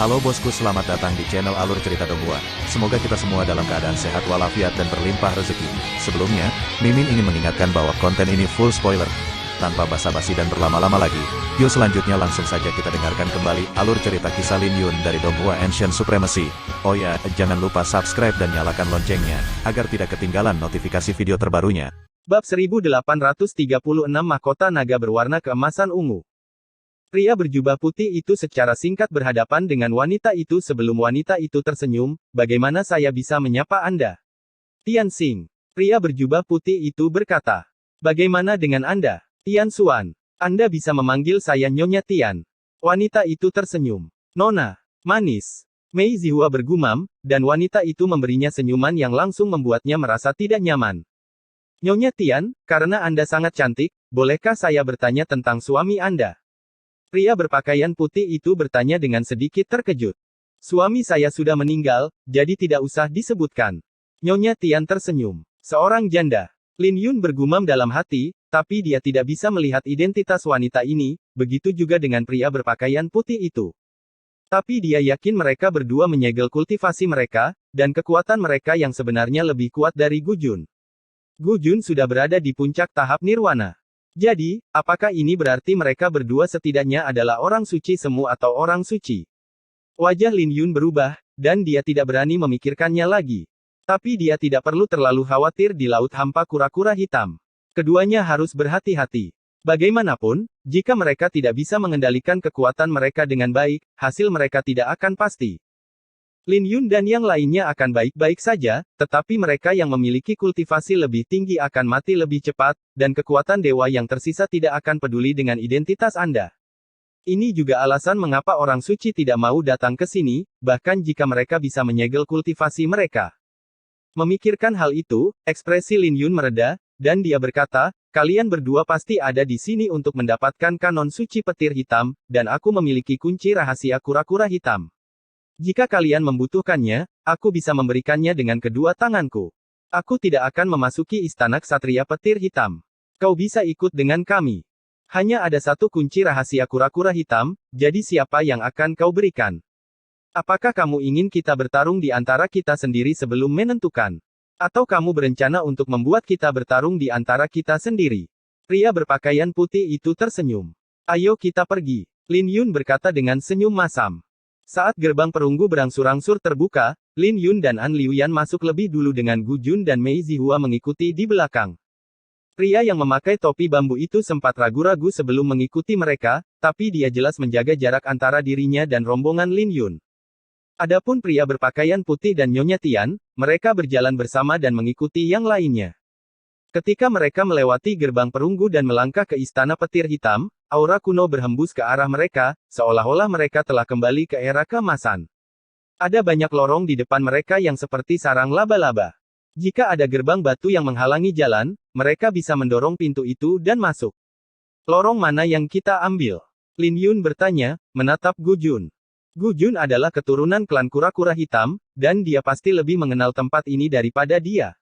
Halo bosku, selamat datang di channel Alur Cerita Donghua. Semoga kita semua dalam keadaan sehat walafiat dan berlimpah rezeki. Sebelumnya, Mimin ingin mengingatkan bahwa konten ini full spoiler. Tanpa basa-basi dan berlama-lama lagi, yuk selanjutnya langsung saja kita dengarkan kembali alur cerita kisah Lin Yun dari Donghua Ancient Supremacy. Oh ya, jangan lupa subscribe dan nyalakan loncengnya, agar tidak ketinggalan notifikasi video terbarunya. Bab 1836 Mahkota Naga Berwarna Keemasan Ungu. Pria berjubah putih itu secara singkat berhadapan dengan wanita itu sebelum wanita itu tersenyum, "Bagaimana saya bisa menyapa Anda?" "Tian Xing." Pria berjubah putih itu berkata. "Bagaimana dengan Anda, Tian Xuan? Anda bisa memanggil saya Nyonya Tian." Wanita itu tersenyum. "Nona, manis." Mei Zihua bergumam, dan wanita itu memberinya senyuman yang langsung membuatnya merasa tidak nyaman. "Nyonya Tian, karena Anda sangat cantik, bolehkah saya bertanya tentang suami Anda?" Pria berpakaian putih itu bertanya dengan sedikit terkejut. "Suami saya sudah meninggal, jadi tidak usah disebutkan." Nyonya Tian tersenyum. "Seorang janda." Lin Yun bergumam dalam hati, tapi dia tidak bisa melihat identitas wanita ini, begitu juga dengan pria berpakaian putih itu. Tapi dia yakin mereka berdua menyegel kultivasi mereka, dan kekuatan mereka yang sebenarnya lebih kuat dari Gu Jun. Gu Jun sudah berada di puncak tahap nirwana. Jadi, apakah ini berarti mereka berdua setidaknya adalah orang suci semu atau orang suci? Wajah Lin Yun berubah, dan dia tidak berani memikirkannya lagi. Tapi dia tidak perlu terlalu khawatir di laut hampa kura-kura hitam. Keduanya harus berhati-hati. Bagaimanapun, jika mereka tidak bisa mengendalikan kekuatan mereka dengan baik, hasil mereka tidak akan pasti. Lin Yun dan yang lainnya akan baik-baik saja, tetapi mereka yang memiliki kultivasi lebih tinggi akan mati lebih cepat, dan kekuatan dewa yang tersisa tidak akan peduli dengan identitas Anda. Ini juga alasan mengapa orang suci tidak mau datang ke sini, bahkan jika mereka bisa menyegel kultivasi mereka. Memikirkan hal itu, ekspresi Lin Yun mereda, dan dia berkata, "Kalian berdua pasti ada di sini untuk mendapatkan kanon suci petir hitam, dan aku memiliki kunci rahasia kura-kura hitam. Jika kalian membutuhkannya, aku bisa memberikannya dengan kedua tanganku. Aku tidak akan memasuki istana ksatria petir hitam. Kau bisa ikut dengan kami. Hanya ada satu kunci rahasia kura-kura hitam, jadi siapa yang akan kau berikan? Apakah kamu ingin kita bertarung di antara kita sendiri sebelum menentukan? Atau kamu berencana untuk membuat kita bertarung di antara kita sendiri?" Pria berpakaian putih itu tersenyum. "Ayo kita pergi," Lin Yun berkata dengan senyum masam. Saat gerbang perunggu berangsur-angsur terbuka, Lin Yun dan An Liuyan masuk lebih dulu dengan Gu Jun dan Mei Zihua mengikuti di belakang. Pria yang memakai topi bambu itu sempat ragu-ragu sebelum mengikuti mereka, tapi dia jelas menjaga jarak antara dirinya dan rombongan Lin Yun. Adapun pria berpakaian putih dan Nyonya Tian, mereka berjalan bersama dan mengikuti yang lainnya. Ketika mereka melewati gerbang perunggu dan melangkah ke istana petir hitam, aura kuno berhembus ke arah mereka, seolah-olah mereka telah kembali ke era keemasan. Ada banyak lorong di depan mereka yang seperti sarang laba-laba. Jika ada gerbang batu yang menghalangi jalan, mereka bisa mendorong pintu itu dan masuk. "Lorong mana yang kita ambil?" Lin Yun bertanya, menatap Gu Jun. Gu Jun adalah keturunan klan kura-kura hitam, dan dia pasti lebih mengenal tempat ini daripada dia.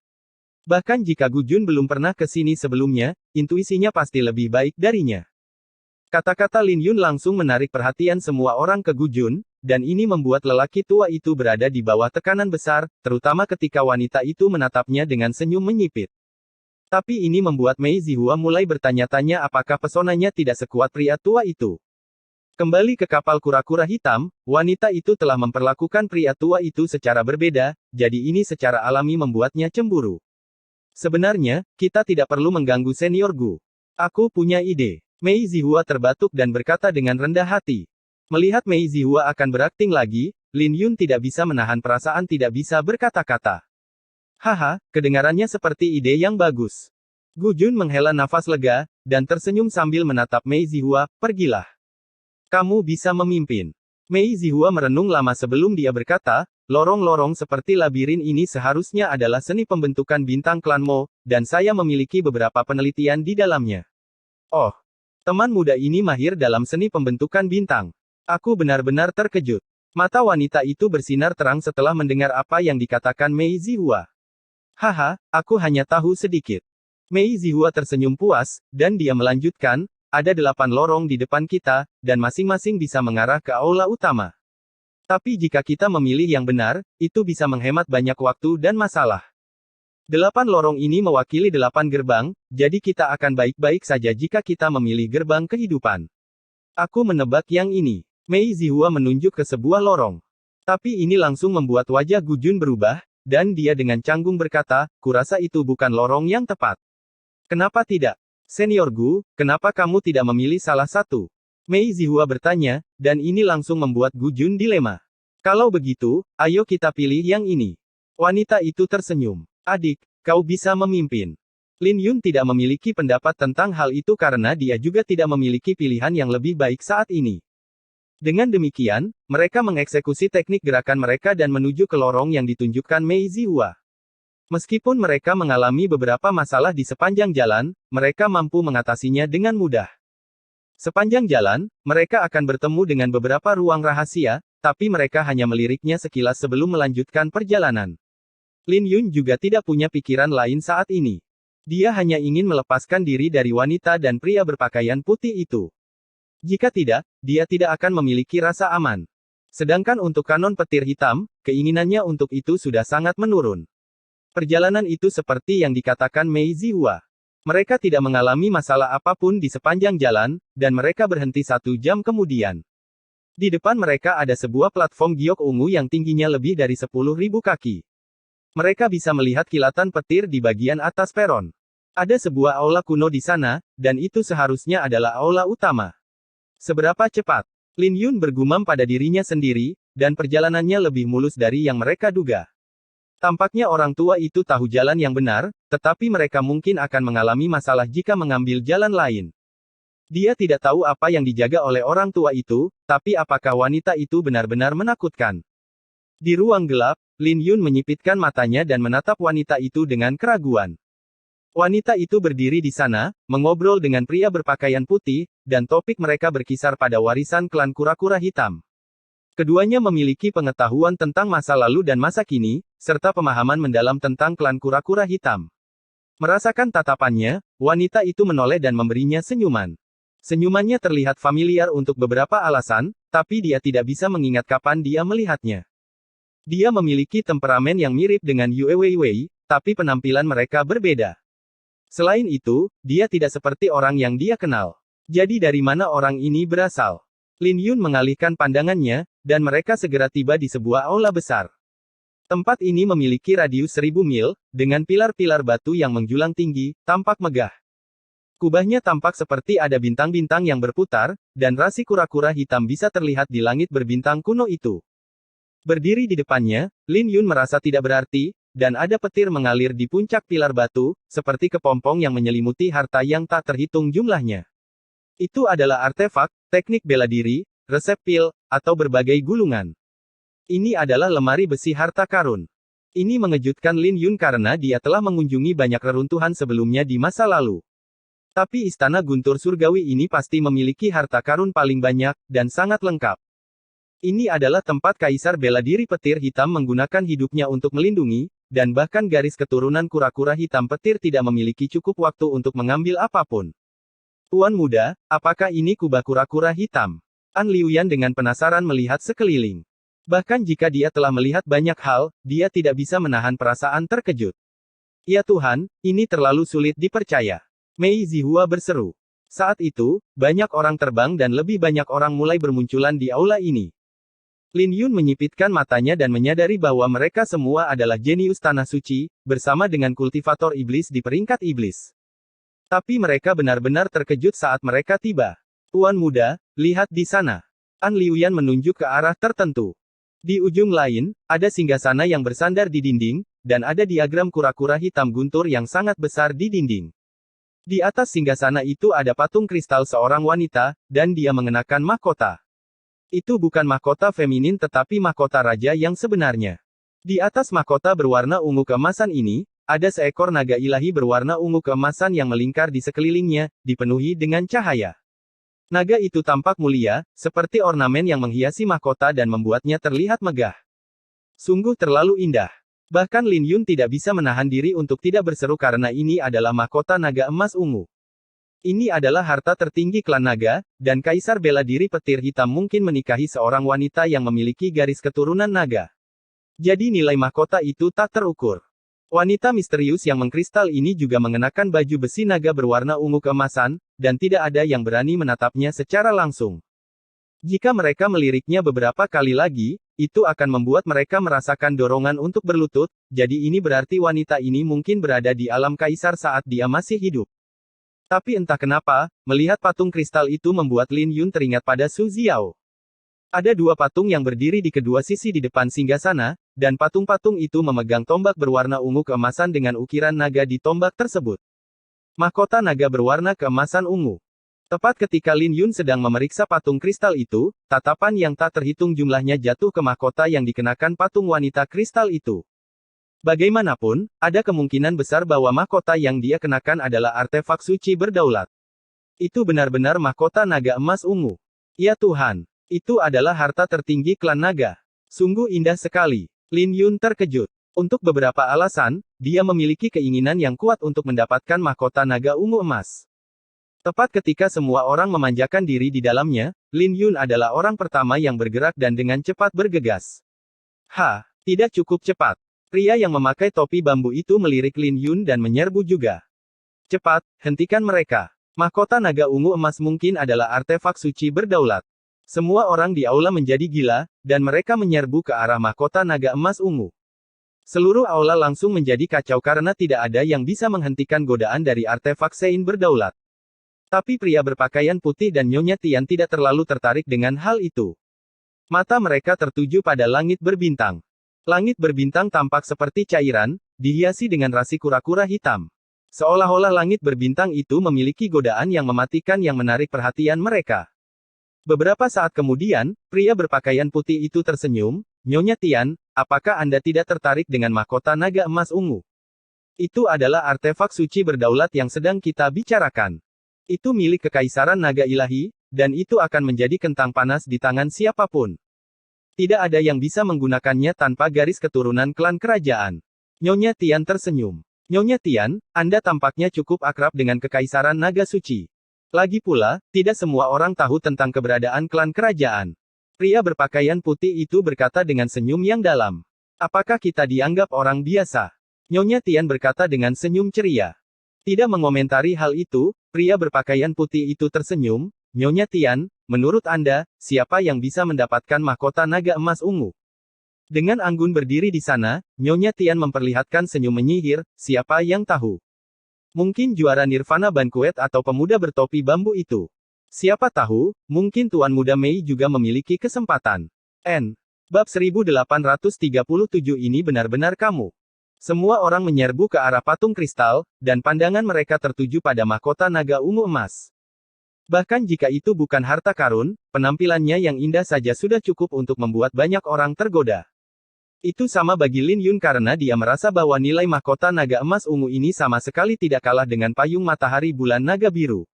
Bahkan jika Gu Jun belum pernah ke sini sebelumnya, intuisinya pasti lebih baik darinya. Kata-kata Lin Yun langsung menarik perhatian semua orang ke Gu Jun, dan ini membuat lelaki tua itu berada di bawah tekanan besar, terutama ketika wanita itu menatapnya dengan senyum menyipit. Tapi ini membuat Mei Zihua mulai bertanya-tanya apakah pesonanya tidak sekuat pria tua itu. Kembali ke kapal kura-kura hitam, wanita itu telah memperlakukan pria tua itu secara berbeda, jadi ini secara alami membuatnya cemburu. "Sebenarnya, kita tidak perlu mengganggu senior Gu. Aku punya ide." Mei Zihua terbatuk dan berkata dengan rendah hati. Melihat Mei Zihua akan berakting lagi, Lin Yun tidak bisa menahan perasaan tidak bisa berkata-kata. "Haha, kedengarannya seperti ide yang bagus." Gu Jun menghela nafas lega, dan tersenyum sambil menatap Mei Zihua, "Pergilah. Kamu bisa memimpin." Mei Zihua merenung lama sebelum dia berkata, "Lorong-lorong seperti labirin ini seharusnya adalah seni pembentukan bintang klan Mo, dan saya memiliki beberapa penelitian di dalamnya." "Oh, teman muda ini mahir dalam seni pembentukan bintang. Aku benar-benar terkejut." Mata wanita itu bersinar terang setelah mendengar apa yang dikatakan Mei Zihua. "Haha, aku hanya tahu sedikit." Mei Zihua tersenyum puas, dan dia melanjutkan, "Ada 8 lorong di depan kita, dan masing-masing bisa mengarah ke aula utama. Tapi jika kita memilih yang benar, itu bisa menghemat banyak waktu dan masalah. 8 lorong ini mewakili 8 gerbang, jadi kita akan baik-baik saja jika kita memilih gerbang kehidupan. Aku menebak yang ini. Mei Zihua menunjuk ke sebuah lorong. Tapi ini langsung membuat wajah Gu Jun berubah, dan dia dengan canggung berkata, kurasa itu bukan lorong yang tepat. Kenapa tidak? Senior Gu, kenapa kamu tidak memilih salah satu? Mei Zihua bertanya, dan ini langsung membuat Gu Jun dilema. Kalau begitu, ayo kita pilih yang ini. Wanita itu tersenyum. Adik, kau bisa memimpin. Lin Yun tidak memiliki pendapat tentang hal itu karena dia juga tidak memiliki pilihan yang lebih baik saat ini. Dengan demikian, mereka mengeksekusi teknik gerakan mereka dan menuju ke lorong yang ditunjukkan Mei Zihua. Meskipun mereka mengalami beberapa masalah di sepanjang jalan, mereka mampu mengatasinya dengan mudah. Sepanjang jalan, mereka akan bertemu dengan beberapa ruang rahasia, tapi mereka hanya meliriknya sekilas sebelum melanjutkan perjalanan. Lin Yun juga tidak punya pikiran lain saat ini. Dia hanya ingin melepaskan diri dari wanita dan pria berpakaian putih itu. Jika tidak, dia tidak akan memiliki rasa aman. Sedangkan untuk kanon petir hitam, keinginannya untuk itu sudah sangat menurun. Perjalanan itu seperti yang dikatakan Mei Zihua. Mereka tidak mengalami masalah apapun di sepanjang jalan, dan mereka berhenti 1 jam kemudian. Di depan mereka ada sebuah platform giok ungu yang tingginya lebih dari 10.000 kaki. Mereka bisa melihat kilatan petir di bagian atas peron. Ada sebuah aula kuno di sana, dan itu seharusnya adalah aula utama. Seberapa cepat? Lin Yun bergumam pada dirinya sendiri, dan perjalanannya lebih mulus dari yang mereka duga. Tampaknya orang tua itu tahu jalan yang benar, tetapi mereka mungkin akan mengalami masalah jika mengambil jalan lain. Dia tidak tahu apa yang dijaga oleh orang tua itu, tapi apakah wanita itu benar-benar menakutkan. Di ruang gelap, Lin Yun menyipitkan matanya dan menatap wanita itu dengan keraguan. Wanita itu berdiri di sana, mengobrol dengan pria berpakaian putih, dan topik mereka berkisar pada warisan klan kura-kura hitam. Keduanya memiliki pengetahuan tentang masa lalu dan masa kini, serta pemahaman mendalam tentang klan kura-kura hitam. Merasakan tatapannya, wanita itu menoleh dan memberinya senyuman. Senyumannya terlihat familiar untuk beberapa alasan, tapi dia tidak bisa mengingat kapan dia melihatnya. Dia memiliki temperamen yang mirip dengan Yue Weiwei, tapi penampilan mereka berbeda. Selain itu, dia tidak seperti orang yang dia kenal. Jadi dari mana orang ini berasal? Lin Yun mengalihkan pandangannya, dan mereka segera tiba di sebuah aula besar. Tempat ini memiliki radius 1000 mil, dengan pilar-pilar batu yang menjulang tinggi, tampak megah. Kubahnya tampak seperti ada bintang-bintang yang berputar, dan rasi kura-kura hitam bisa terlihat di langit berbintang kuno itu. Berdiri di depannya, Lin Yun merasa tidak berarti, dan ada petir mengalir di puncak pilar batu, seperti kepompong yang menyelimuti harta yang tak terhitung jumlahnya. Itu adalah artefak, teknik bela diri, resep pil, atau berbagai gulungan. Ini adalah lemari besi harta karun. Ini mengejutkan Lin Yun karena dia telah mengunjungi banyak reruntuhan sebelumnya di masa lalu. Tapi istana guntur surgawi ini pasti memiliki harta karun paling banyak, dan sangat lengkap. Ini adalah tempat kaisar bela diri petir hitam menggunakan hidupnya untuk melindungi, dan bahkan garis keturunan kura-kura hitam petir tidak memiliki cukup waktu untuk mengambil apapun. Tuan muda, apakah ini kubah kura-kura hitam? An Liuyan dengan penasaran melihat sekeliling. Bahkan jika dia telah melihat banyak hal, dia tidak bisa menahan perasaan terkejut. Ya Tuhan, ini terlalu sulit dipercaya. Mei Zihua berseru. Saat itu, banyak orang terbang dan lebih banyak orang mulai bermunculan di aula ini. Lin Yun menyipitkan matanya dan menyadari bahwa mereka semua adalah jenius tanah suci, bersama dengan kultivator iblis di peringkat iblis. Tapi mereka benar-benar terkejut saat mereka tiba. Tuan muda, lihat di sana. An Liuyan menunjuk ke arah tertentu. Di ujung lain, ada singgasana yang bersandar di dinding, dan ada diagram kura-kura hitam guntur yang sangat besar di dinding. Di atas singgasana itu ada patung kristal seorang wanita, dan dia mengenakan mahkota. Itu bukan mahkota feminin tetapi mahkota raja yang sebenarnya. Di atas mahkota berwarna ungu keemasan ini, ada seekor naga ilahi berwarna ungu keemasan yang melingkar di sekelilingnya, dipenuhi dengan cahaya. Naga itu tampak mulia, seperti ornamen yang menghiasi mahkota dan membuatnya terlihat megah. Sungguh terlalu indah. Bahkan Lin Yun tidak bisa menahan diri untuk tidak berseru karena ini adalah mahkota naga emas ungu. Ini adalah harta tertinggi klan naga, dan Kaisar Bela Diri Petir Hitam mungkin menikahi seorang wanita yang memiliki garis keturunan naga. Jadi nilai mahkota itu tak terukur. Wanita misterius yang mengkristal ini juga mengenakan baju besi naga berwarna ungu keemasan, dan tidak ada yang berani menatapnya secara langsung. Jika mereka meliriknya beberapa kali lagi, itu akan membuat mereka merasakan dorongan untuk berlutut, jadi ini berarti wanita ini mungkin berada di alam kaisar saat dia masih hidup. Tapi entah kenapa, melihat patung kristal itu membuat Lin Yun teringat pada Su Xiao. Ada dua patung yang berdiri di kedua sisi di depan singgasana, dan patung-patung itu memegang tombak berwarna ungu keemasan dengan ukiran naga di tombak tersebut. Mahkota naga berwarna keemasan ungu. Tepat ketika Lin Yun sedang memeriksa patung kristal itu, tatapan yang tak terhitung jumlahnya jatuh ke mahkota yang dikenakan patung wanita kristal itu. Bagaimanapun, ada kemungkinan besar bahwa mahkota yang dia kenakan adalah artefak suci berdaulat. Itu benar-benar mahkota naga emas ungu. Ya Tuhan, itu adalah harta tertinggi klan naga. Sungguh indah sekali. Lin Yun terkejut. Untuk beberapa alasan, dia memiliki keinginan yang kuat untuk mendapatkan mahkota naga ungu emas. Tepat ketika semua orang memanjakan diri di dalamnya, Lin Yun adalah orang pertama yang bergerak dan dengan cepat bergegas. Tidak cukup cepat. Pria yang memakai topi bambu itu melirik Lin Yun dan menyerbu juga. Cepat, hentikan mereka. Mahkota naga ungu emas mungkin adalah artefak suci berdaulat. Semua orang di aula menjadi gila, dan mereka menyerbu ke arah mahkota naga emas ungu. Seluruh aula langsung menjadi kacau karena tidak ada yang bisa menghentikan godaan dari artefak Sein berdaulat. Tapi pria berpakaian putih dan Nyonya Tian tidak terlalu tertarik dengan hal itu. Mata mereka tertuju pada langit berbintang. Langit berbintang tampak seperti cairan, dihiasi dengan rasi kura-kura hitam. Seolah-olah langit berbintang itu memiliki godaan yang mematikan yang menarik perhatian mereka. Beberapa saat kemudian, pria berpakaian putih itu tersenyum, Nyonya Tian, apakah Anda tidak tertarik dengan mahkota naga emas ungu? Itu adalah artefak suci berdaulat yang sedang kita bicarakan. Itu milik kekaisaran naga ilahi, dan itu akan menjadi kentang panas di tangan siapapun. Tidak ada yang bisa menggunakannya tanpa garis keturunan klan kerajaan. Nyonya Tian tersenyum. Nyonya Tian, Anda tampaknya cukup akrab dengan kekaisaran naga suci. Lagi pula, tidak semua orang tahu tentang keberadaan klan kerajaan. Pria berpakaian putih itu berkata dengan senyum yang dalam. Apakah kita dianggap orang biasa? Nyonya Tian berkata dengan senyum ceria. Tidak mengomentari hal itu, pria berpakaian putih itu tersenyum. Nyonya Tian, menurut Anda, siapa yang bisa mendapatkan mahkota naga emas ungu? Dengan anggun berdiri di sana, Nyonya Tian memperlihatkan senyum menyihir, siapa yang tahu? Mungkin juara Nirvana Banquet atau pemuda bertopi bambu itu. Siapa tahu, mungkin Tuan Muda Mei juga memiliki kesempatan. Bab 1837 ini benar-benar kamu. Semua orang menyerbu ke arah patung kristal, dan pandangan mereka tertuju pada mahkota naga ungu emas. Bahkan jika itu bukan harta karun, penampilannya yang indah saja sudah cukup untuk membuat banyak orang tergoda. Itu sama bagi Lin Yun karena dia merasa bahwa nilai mahkota naga emas ungu ini sama sekali tidak kalah dengan payung matahari bulan naga biru.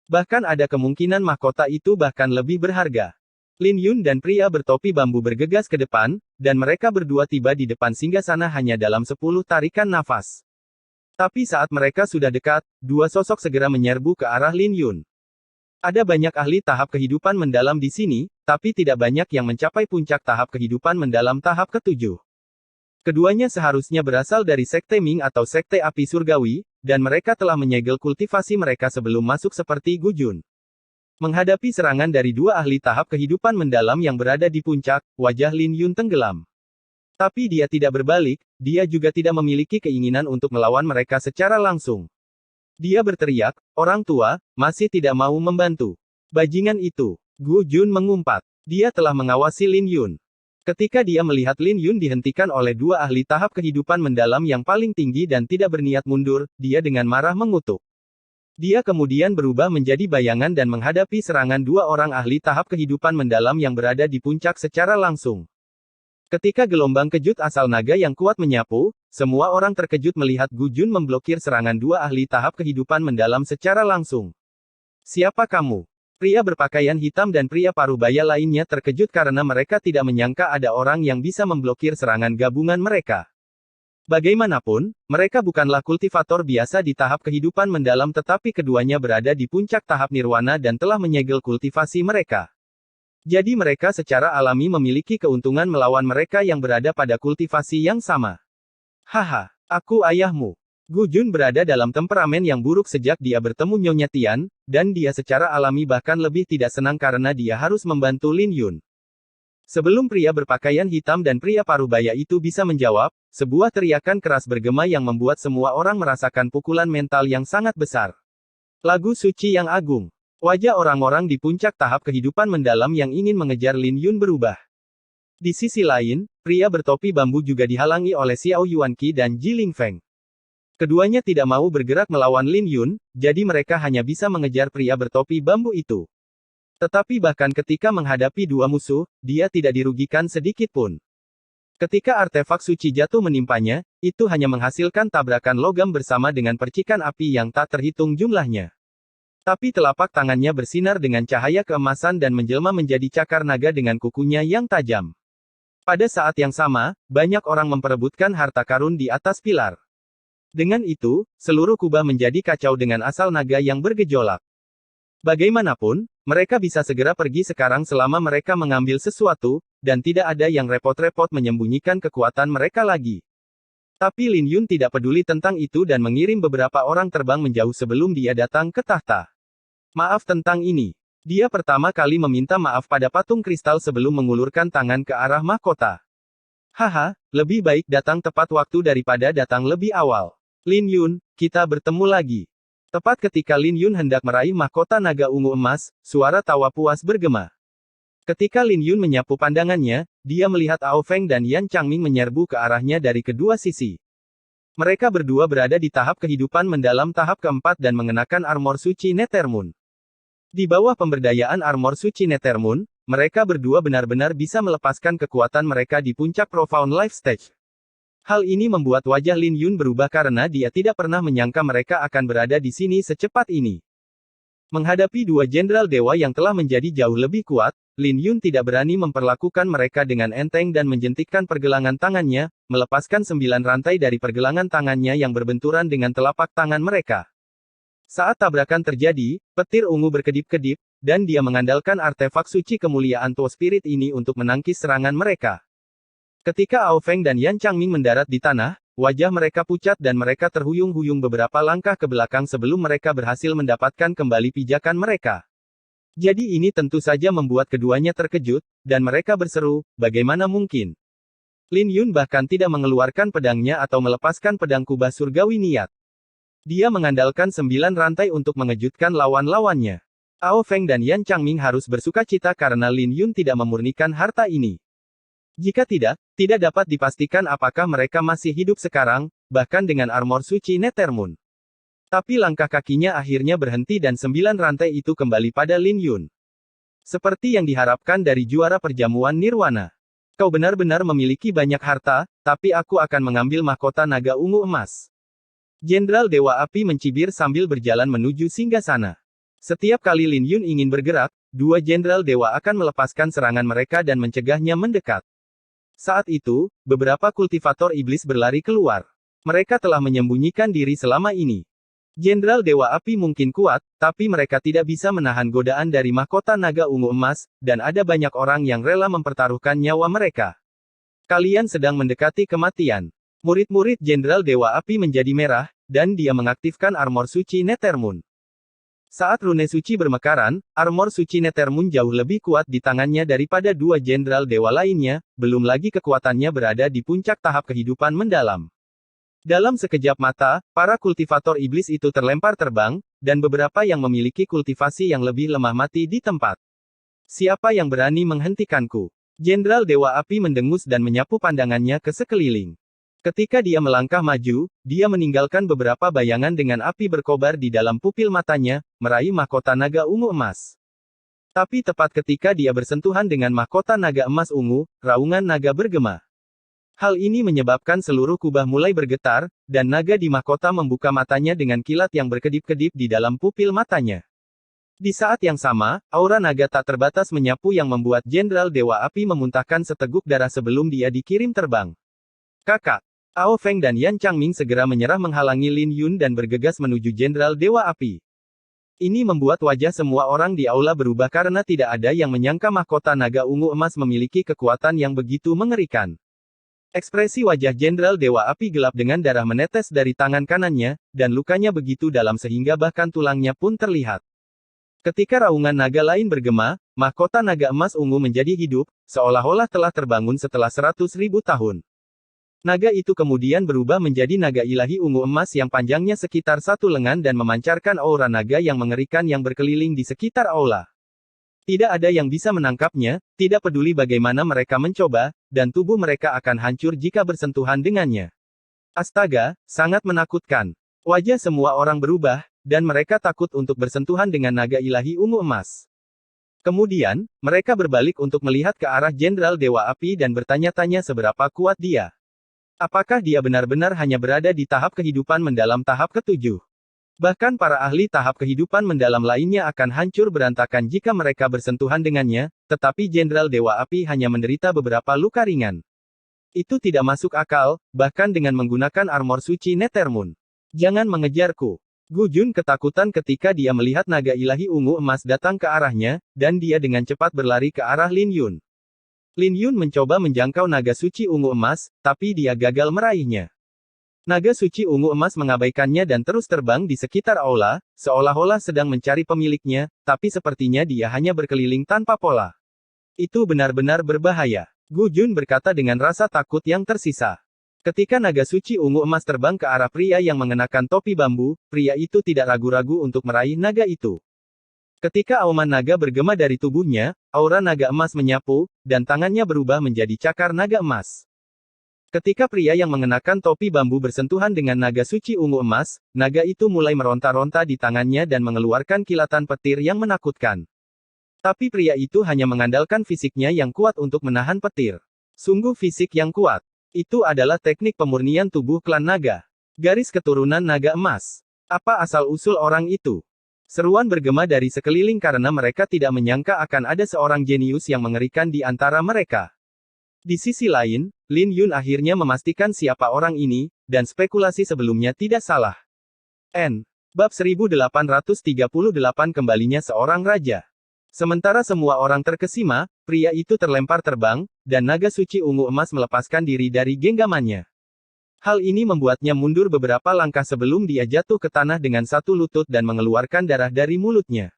Bahkan ada kemungkinan mahkota itu bahkan lebih berharga. Lin Yun dan pria bertopi bambu bergegas ke depan, dan mereka berdua tiba di depan singgasana hanya dalam 10 tarikan nafas. Tapi saat mereka sudah dekat, dua sosok segera menyerbu ke arah Lin Yun. Ada banyak ahli tahap kehidupan mendalam di sini, tapi tidak banyak yang mencapai puncak tahap kehidupan mendalam tahap ke-7. Keduanya seharusnya berasal dari Sekte Ming atau Sekte Api Surgawi, dan mereka telah menyegel kultivasi mereka sebelum masuk seperti Gu Jun. Menghadapi serangan dari dua ahli tahap kehidupan mendalam yang berada di puncak, wajah Lin Yun tenggelam. Tapi dia tidak berbalik, dia juga tidak memiliki keinginan untuk melawan mereka secara langsung. Dia berteriak, orang tua, masih tidak mau membantu. Bajingan itu. Gu Jun mengumpat. Dia telah mengawasi Lin Yun. Ketika dia melihat Lin Yun dihentikan oleh dua ahli tahap kehidupan mendalam yang paling tinggi dan tidak berniat mundur, dia dengan marah mengutuk. Dia kemudian berubah menjadi bayangan dan menghadapi serangan dua orang ahli tahap kehidupan mendalam yang berada di puncak secara langsung. Ketika gelombang kejut asal naga yang kuat menyapu, semua orang terkejut melihat Gu Jun memblokir serangan dua ahli tahap kehidupan mendalam secara langsung. Siapa kamu? Pria berpakaian hitam dan pria parubaya lainnya terkejut karena mereka tidak menyangka ada orang yang bisa memblokir serangan gabungan mereka. Bagaimanapun, mereka bukanlah kultivator biasa di tahap kehidupan mendalam tetapi keduanya berada di puncak tahap nirwana dan telah menyegel kultivasi mereka. Jadi mereka secara alami memiliki keuntungan melawan mereka yang berada pada kultivasi yang sama. Haha, aku ayahmu. Gu Jun berada dalam temperamen yang buruk sejak dia bertemu Nyonya Tian, dan dia secara alami bahkan lebih tidak senang karena dia harus membantu Lin Yun. Sebelum pria berpakaian hitam dan pria parubaya itu bisa menjawab, sebuah teriakan keras bergema yang membuat semua orang merasakan pukulan mental yang sangat besar. Lagu suci yang agung. Wajah orang-orang di puncak tahap kehidupan mendalam yang ingin mengejar Lin Yun berubah. Di sisi lain, pria bertopi bambu juga dihalangi oleh Xiao Yuanqi dan Ji Lingfeng. Keduanya tidak mau bergerak melawan Lin Yun, jadi mereka hanya bisa mengejar pria bertopi bambu itu. Tetapi bahkan ketika menghadapi dua musuh, dia tidak dirugikan sedikit pun. Ketika artefak suci jatuh menimpanya, itu hanya menghasilkan tabrakan logam bersama dengan percikan api yang tak terhitung jumlahnya. Tapi telapak tangannya bersinar dengan cahaya keemasan dan menjelma menjadi cakar naga dengan kukunya yang tajam. Pada saat yang sama, banyak orang memperebutkan harta karun di atas pilar. Dengan itu, seluruh kubah menjadi kacau dengan asal naga yang bergejolak. Bagaimanapun, mereka bisa segera pergi sekarang selama mereka mengambil sesuatu, dan tidak ada yang repot-repot menyembunyikan kekuatan mereka lagi. Tapi Lin Yun tidak peduli tentang itu dan mengirim beberapa orang terbang menjauh sebelum dia datang ke tahta. Maaf tentang ini. Dia pertama kali meminta maaf pada patung kristal sebelum mengulurkan tangan ke arah mahkota. Haha, lebih baik datang tepat waktu daripada datang lebih awal. Lin Yun, kita bertemu lagi. Tepat ketika Lin Yun hendak meraih mahkota naga ungu emas, suara tawa puas bergema. Ketika Lin Yun menyapu pandangannya, dia melihat Ao Feng dan Yan Changming menyerbu ke arahnya dari kedua sisi. Mereka berdua berada di tahap kehidupan mendalam tahap keempat dan mengenakan armor suci Nethermoon. Di bawah pemberdayaan armor suci Nethermoon, mereka berdua benar-benar bisa melepaskan kekuatan mereka di puncak Profound Life Stage. Hal ini membuat wajah Lin Yun berubah karena dia tidak pernah menyangka mereka akan berada di sini secepat ini. Menghadapi dua jenderal dewa yang telah menjadi jauh lebih kuat, Lin Yun tidak berani memperlakukan mereka dengan enteng dan menjentikkan pergelangan tangannya, melepaskan 9 rantai dari pergelangan tangannya yang berbenturan dengan telapak tangan mereka. Saat tabrakan terjadi, petir ungu berkedip-kedip, dan dia mengandalkan artefak suci kemuliaan Tuo Spirit ini untuk menangkis serangan mereka. Ketika Ao Feng dan Yan Changming mendarat di tanah, wajah mereka pucat dan mereka terhuyung-huyung beberapa langkah ke belakang sebelum mereka berhasil mendapatkan kembali pijakan mereka. Jadi ini tentu saja membuat keduanya terkejut, dan mereka berseru, bagaimana mungkin? Lin Yun bahkan tidak mengeluarkan pedangnya atau melepaskan pedang kubah surgawi niat. Dia mengandalkan 9 rantai untuk mengejutkan lawan-lawannya. Ao Feng dan Yan Changming harus bersukacita karena Lin Yun tidak memurnikan harta ini. Jika tidak dapat dipastikan apakah mereka masih hidup sekarang, bahkan dengan armor suci Nethermoon. Tapi langkah kakinya akhirnya berhenti dan 9 rantai itu kembali pada Lin Yun. Seperti yang diharapkan dari juara perjamuan Nirwana. Kau benar-benar memiliki banyak harta, tapi aku akan mengambil mahkota naga ungu emas. Jenderal Dewa Api mencibir sambil berjalan menuju singgasana. Setiap kali Lin Yun ingin bergerak, dua jenderal dewa akan melepaskan serangan mereka dan mencegahnya mendekat. Saat itu, beberapa kultivator iblis berlari keluar. Mereka telah menyembunyikan diri selama ini. Jenderal Dewa Api mungkin kuat, tapi mereka tidak bisa menahan godaan dari mahkota naga ungu emas, dan ada banyak orang yang rela mempertaruhkan nyawa mereka. Kalian sedang mendekati kematian. Murid-murid Jenderal Dewa Api menjadi merah, dan dia mengaktifkan armor suci Nethermoon. Saat rune suci bermekaran, armor suci Nethermoon jauh lebih kuat di tangannya daripada dua jenderal dewa lainnya, belum lagi kekuatannya berada di puncak tahap kehidupan mendalam. Dalam sekejap mata, para kultivator iblis itu terlempar terbang, dan beberapa yang memiliki kultivasi yang lebih lemah mati di tempat. Siapa yang berani menghentikanku? Jenderal Dewa Api mendengus dan menyapu pandangannya ke sekeliling. Ketika dia melangkah maju, dia meninggalkan beberapa bayangan dengan api berkobar di dalam pupil matanya, meraih mahkota naga ungu emas. Tapi tepat ketika dia bersentuhan dengan mahkota naga emas ungu, raungan naga bergema. Hal ini menyebabkan seluruh kubah mulai bergetar, dan naga di mahkota membuka matanya dengan kilat yang berkedip-kedip di dalam pupil matanya. Di saat yang sama, aura naga tak terbatas menyapu yang membuat Jenderal Dewa Api memuntahkan seteguk darah sebelum dia dikirim terbang. Kakak! Ao Feng dan Yan Changming segera menyerah menghalangi Lin Yun dan bergegas menuju Jenderal Dewa Api. Ini membuat wajah semua orang di aula berubah karena tidak ada yang menyangka mahkota naga ungu emas memiliki kekuatan yang begitu mengerikan. Ekspresi wajah Jenderal Dewa Api gelap dengan darah menetes dari tangan kanannya, dan lukanya begitu dalam sehingga bahkan tulangnya pun terlihat. Ketika raungan naga lain bergema, mahkota naga emas ungu menjadi hidup, seolah-olah telah terbangun setelah 100.000 tahun. Naga itu kemudian berubah menjadi naga ilahi ungu emas yang panjangnya sekitar 1 lengan dan memancarkan aura naga yang mengerikan yang berkeliling di sekitar aula. Tidak ada yang bisa menangkapnya, tidak peduli bagaimana mereka mencoba, dan tubuh mereka akan hancur jika bersentuhan dengannya. Astaga, sangat menakutkan. Wajah semua orang berubah, dan mereka takut untuk bersentuhan dengan naga ilahi ungu emas. Kemudian, mereka berbalik untuk melihat ke arah Jenderal Dewa Api dan bertanya-tanya seberapa kuat dia. Apakah dia benar-benar hanya berada di tahap kehidupan mendalam tahap ke-7? Bahkan para ahli tahap kehidupan mendalam lainnya akan hancur berantakan jika mereka bersentuhan dengannya, tetapi Jenderal Dewa Api hanya menderita beberapa luka ringan. Itu tidak masuk akal, bahkan dengan menggunakan armor suci Nethermoon. Jangan mengejarku. Gu Jun ketakutan ketika dia melihat naga ilahi ungu emas datang ke arahnya, dan dia dengan cepat berlari ke arah Lin Yun. Lin Yun mencoba menjangkau naga suci ungu emas, tapi dia gagal meraihnya. Naga suci ungu emas mengabaikannya dan terus terbang di sekitar aula, seolah-olah sedang mencari pemiliknya, tapi sepertinya dia hanya berkeliling tanpa pola. Itu benar-benar berbahaya. Gu Jun berkata dengan rasa takut yang tersisa. Ketika naga suci ungu emas terbang ke arah pria yang mengenakan topi bambu, pria itu tidak ragu-ragu untuk meraih naga itu. Ketika auman naga bergema dari tubuhnya, aura naga emas menyapu, dan tangannya berubah menjadi cakar naga emas. Ketika pria yang mengenakan topi bambu bersentuhan dengan naga suci ungu emas, naga itu mulai meronta-ronta di tangannya dan mengeluarkan kilatan petir yang menakutkan. Tapi pria itu hanya mengandalkan fisiknya yang kuat untuk menahan petir. Sungguh fisik yang kuat. Itu adalah teknik pemurnian tubuh klan naga. Garis keturunan naga emas. Apa asal-usul orang itu? Seruan bergema dari sekeliling karena mereka tidak menyangka akan ada seorang jenius yang mengerikan di antara mereka. Di sisi lain, Lin Yun akhirnya memastikan siapa orang ini, dan spekulasi sebelumnya tidak salah. Bab 1838 Kembalinya Seorang Raja. Sementara semua orang terkesima, pria itu terlempar terbang, dan naga suci ungu emas melepaskan diri dari genggamannya. Hal ini membuatnya mundur beberapa langkah sebelum dia jatuh ke tanah dengan satu lutut dan mengeluarkan darah dari mulutnya.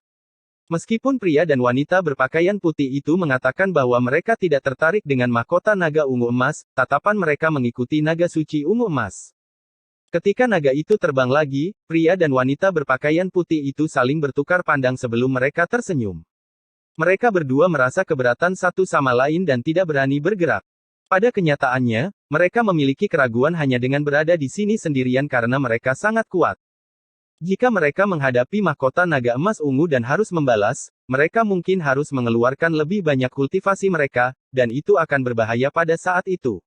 Meskipun pria dan wanita berpakaian putih itu mengatakan bahwa mereka tidak tertarik dengan mahkota naga ungu emas, tatapan mereka mengikuti naga suci ungu emas. Ketika naga itu terbang lagi, pria dan wanita berpakaian putih itu saling bertukar pandang sebelum mereka tersenyum. Mereka berdua merasa keberatan satu sama lain dan tidak berani bergerak. Pada kenyataannya, mereka memiliki keraguan hanya dengan berada di sini sendirian karena mereka sangat kuat. Jika mereka menghadapi mahkota naga emas ungu dan harus membalas, mereka mungkin harus mengeluarkan lebih banyak kultivasi mereka, dan itu akan berbahaya pada saat itu.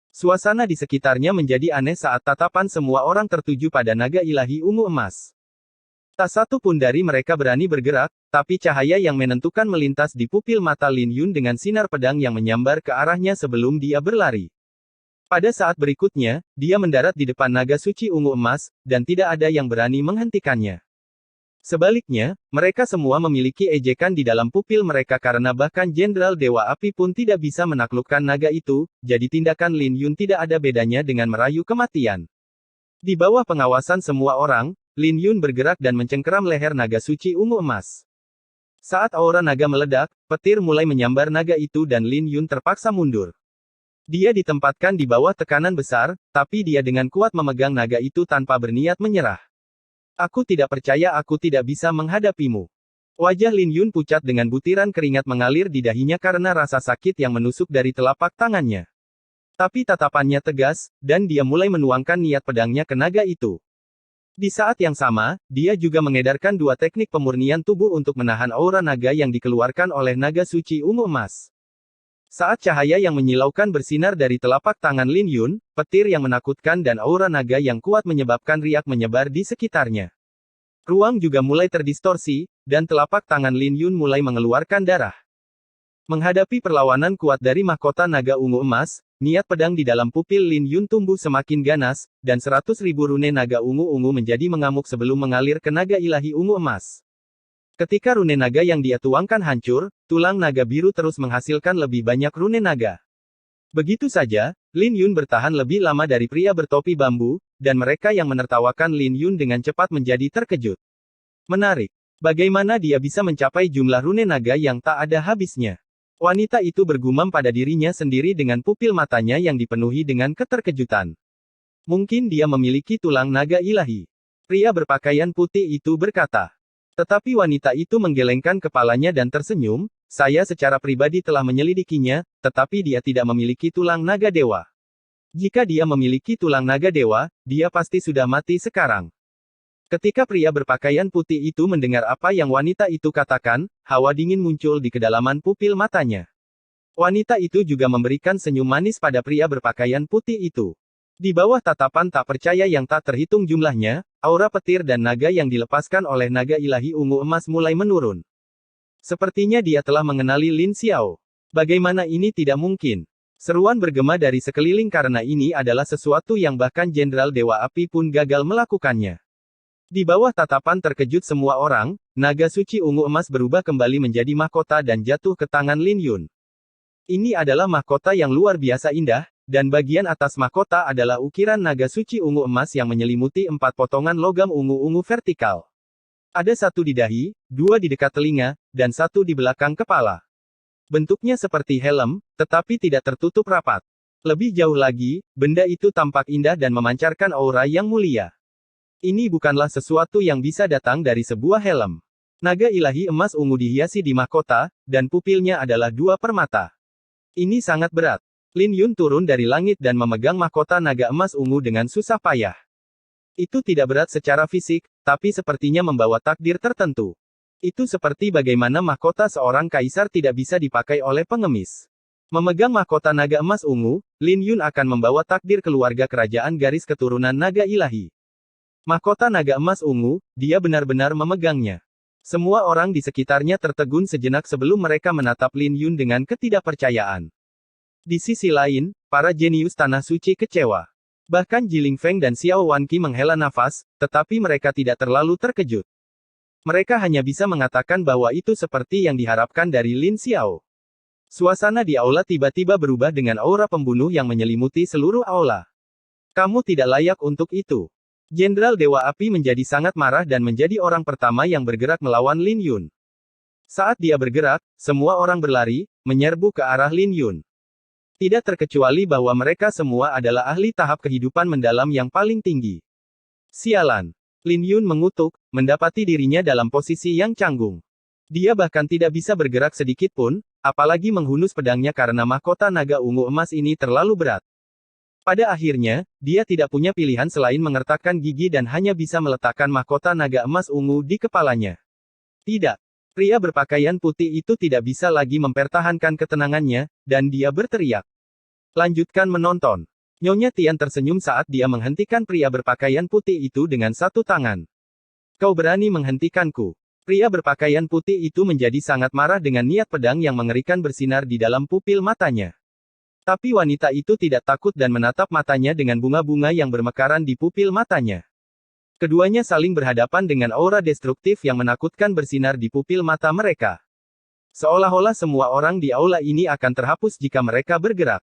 Suasana di sekitarnya menjadi aneh saat tatapan semua orang tertuju pada naga ilahi ungu emas. Tak satu pun dari mereka berani bergerak, tapi cahaya yang menentukan melintas di pupil mata Lin Yun dengan sinar pedang yang menyambar ke arahnya sebelum dia berlari. Pada saat berikutnya, dia mendarat di depan naga suci ungu emas, dan tidak ada yang berani menghentikannya. Sebaliknya, mereka semua memiliki ejekan di dalam pupil mereka karena bahkan Jenderal Dewa Api pun tidak bisa menaklukkan naga itu, jadi tindakan Lin Yun tidak ada bedanya dengan merayu kematian. Di bawah pengawasan semua orang, Lin Yun bergerak dan mencengkeram leher naga suci ungu emas. Saat aura naga meledak, petir mulai menyambar naga itu dan Lin Yun terpaksa mundur. Dia ditempatkan di bawah tekanan besar, tapi dia dengan kuat memegang naga itu tanpa berniat menyerah. Aku tidak percaya aku tidak bisa menghadapimu. Wajah Lin Yun pucat dengan butiran keringat mengalir di dahinya karena rasa sakit yang menusuk dari telapak tangannya. Tapi tatapannya tegas, dan dia mulai menuangkan niat pedangnya ke naga itu. Di saat yang sama, dia juga mengedarkan dua teknik pemurnian tubuh untuk menahan aura naga yang dikeluarkan oleh naga suci ungu emas. Saat cahaya yang menyilaukan bersinar dari telapak tangan Lin Yun, petir yang menakutkan dan aura naga yang kuat menyebabkan riak menyebar di sekitarnya. Ruang juga mulai terdistorsi, dan telapak tangan Lin Yun mulai mengeluarkan darah. Menghadapi perlawanan kuat dari mahkota naga ungu emas, niat pedang di dalam pupil Lin Yun tumbuh semakin ganas, dan 100.000 rune naga ungu-ungu menjadi mengamuk sebelum mengalir ke naga ilahi ungu emas. Ketika rune naga yang dia tuangkan hancur, tulang naga biru terus menghasilkan lebih banyak rune naga. Begitu saja, Lin Yun bertahan lebih lama dari pria bertopi bambu, dan mereka yang menertawakan Lin Yun dengan cepat menjadi terkejut. Menarik. Bagaimana dia bisa mencapai jumlah rune naga yang tak ada habisnya? Wanita itu bergumam pada dirinya sendiri dengan pupil matanya yang dipenuhi dengan keterkejutan. Mungkin dia memiliki tulang naga ilahi. Pria berpakaian putih itu berkata. Tetapi wanita itu menggelengkan kepalanya dan tersenyum, saya secara pribadi telah menyelidikinya, tetapi dia tidak memiliki tulang naga dewa. Jika dia memiliki tulang naga dewa, dia pasti sudah mati sekarang. Ketika pria berpakaian putih itu mendengar apa yang wanita itu katakan, hawa dingin muncul di kedalaman pupil matanya. Wanita itu juga memberikan senyum manis pada pria berpakaian putih itu. Di bawah tatapan tak percaya yang tak terhitung jumlahnya, aura petir dan naga yang dilepaskan oleh naga ilahi ungu emas mulai menurun. Sepertinya dia telah mengenali Lin Xiao. Bagaimana ini tidak mungkin? Seruan bergema dari sekeliling karena ini adalah sesuatu yang bahkan Jenderal Dewa Api pun gagal melakukannya. Di bawah tatapan terkejut semua orang, naga suci ungu emas berubah kembali menjadi mahkota dan jatuh ke tangan Lin Yun. Ini adalah mahkota yang luar biasa indah, dan bagian atas mahkota adalah ukiran naga suci ungu emas yang menyelimuti 4 potongan logam ungu-ungu vertikal. Ada 1 di dahi, 2 di dekat telinga, dan 1 di belakang kepala. Bentuknya seperti helm, tetapi tidak tertutup rapat. Lebih jauh lagi, benda itu tampak indah dan memancarkan aura yang mulia. Ini bukanlah sesuatu yang bisa datang dari sebuah helm. Naga ilahi emas ungu dihiasi di mahkota, dan pupilnya adalah 2 permata. Ini sangat berat. Lin Yun turun dari langit dan memegang mahkota naga emas ungu dengan susah payah. Itu tidak berat secara fisik, tapi sepertinya membawa takdir tertentu. Itu seperti bagaimana mahkota seorang kaisar tidak bisa dipakai oleh pengemis. Memegang mahkota naga emas ungu, Lin Yun akan membawa takdir keluarga kerajaan garis keturunan naga ilahi. Mahkota naga emas ungu, dia benar-benar memegangnya. Semua orang di sekitarnya tertegun sejenak sebelum mereka menatap Lin Yun dengan ketidakpercayaan. Di sisi lain, para jenius tanah suci kecewa. Bahkan Jiling Feng dan Xiao Wanqi menghela nafas, tetapi mereka tidak terlalu terkejut. Mereka hanya bisa mengatakan bahwa itu seperti yang diharapkan dari Lin Xiao. Suasana di aula tiba-tiba berubah dengan aura pembunuh yang menyelimuti seluruh aula. Kamu tidak layak untuk itu. Jenderal Dewa Api menjadi sangat marah dan menjadi orang pertama yang bergerak melawan Lin Yun. Saat dia bergerak, semua orang berlari, menyerbu ke arah Lin Yun. Tidak terkecuali bahwa mereka semua adalah ahli tahap kehidupan mendalam yang paling tinggi. Sialan. Lin Yun mengutuk, mendapati dirinya dalam posisi yang canggung. Dia bahkan tidak bisa bergerak sedikit pun, apalagi menghunus pedangnya karena mahkota naga ungu emas ini terlalu berat. Pada akhirnya, dia tidak punya pilihan selain mengertakkan gigi dan hanya bisa meletakkan mahkota naga emas ungu di kepalanya. Tidak. Pria berpakaian putih itu tidak bisa lagi mempertahankan ketenangannya, dan dia berteriak. Lanjutkan menonton. Nyonya Tian tersenyum saat dia menghentikan pria berpakaian putih itu dengan 1 tangan. Kau berani menghentikanku. Pria berpakaian putih itu menjadi sangat marah dengan niat pedang yang mengerikan bersinar di dalam pupil matanya. Tapi wanita itu tidak takut dan menatap matanya dengan bunga-bunga yang bermekaran di pupil matanya. Keduanya saling berhadapan dengan aura destruktif yang menakutkan bersinar di pupil mata mereka. Seolah-olah semua orang di aula ini akan terhapus jika mereka bergerak.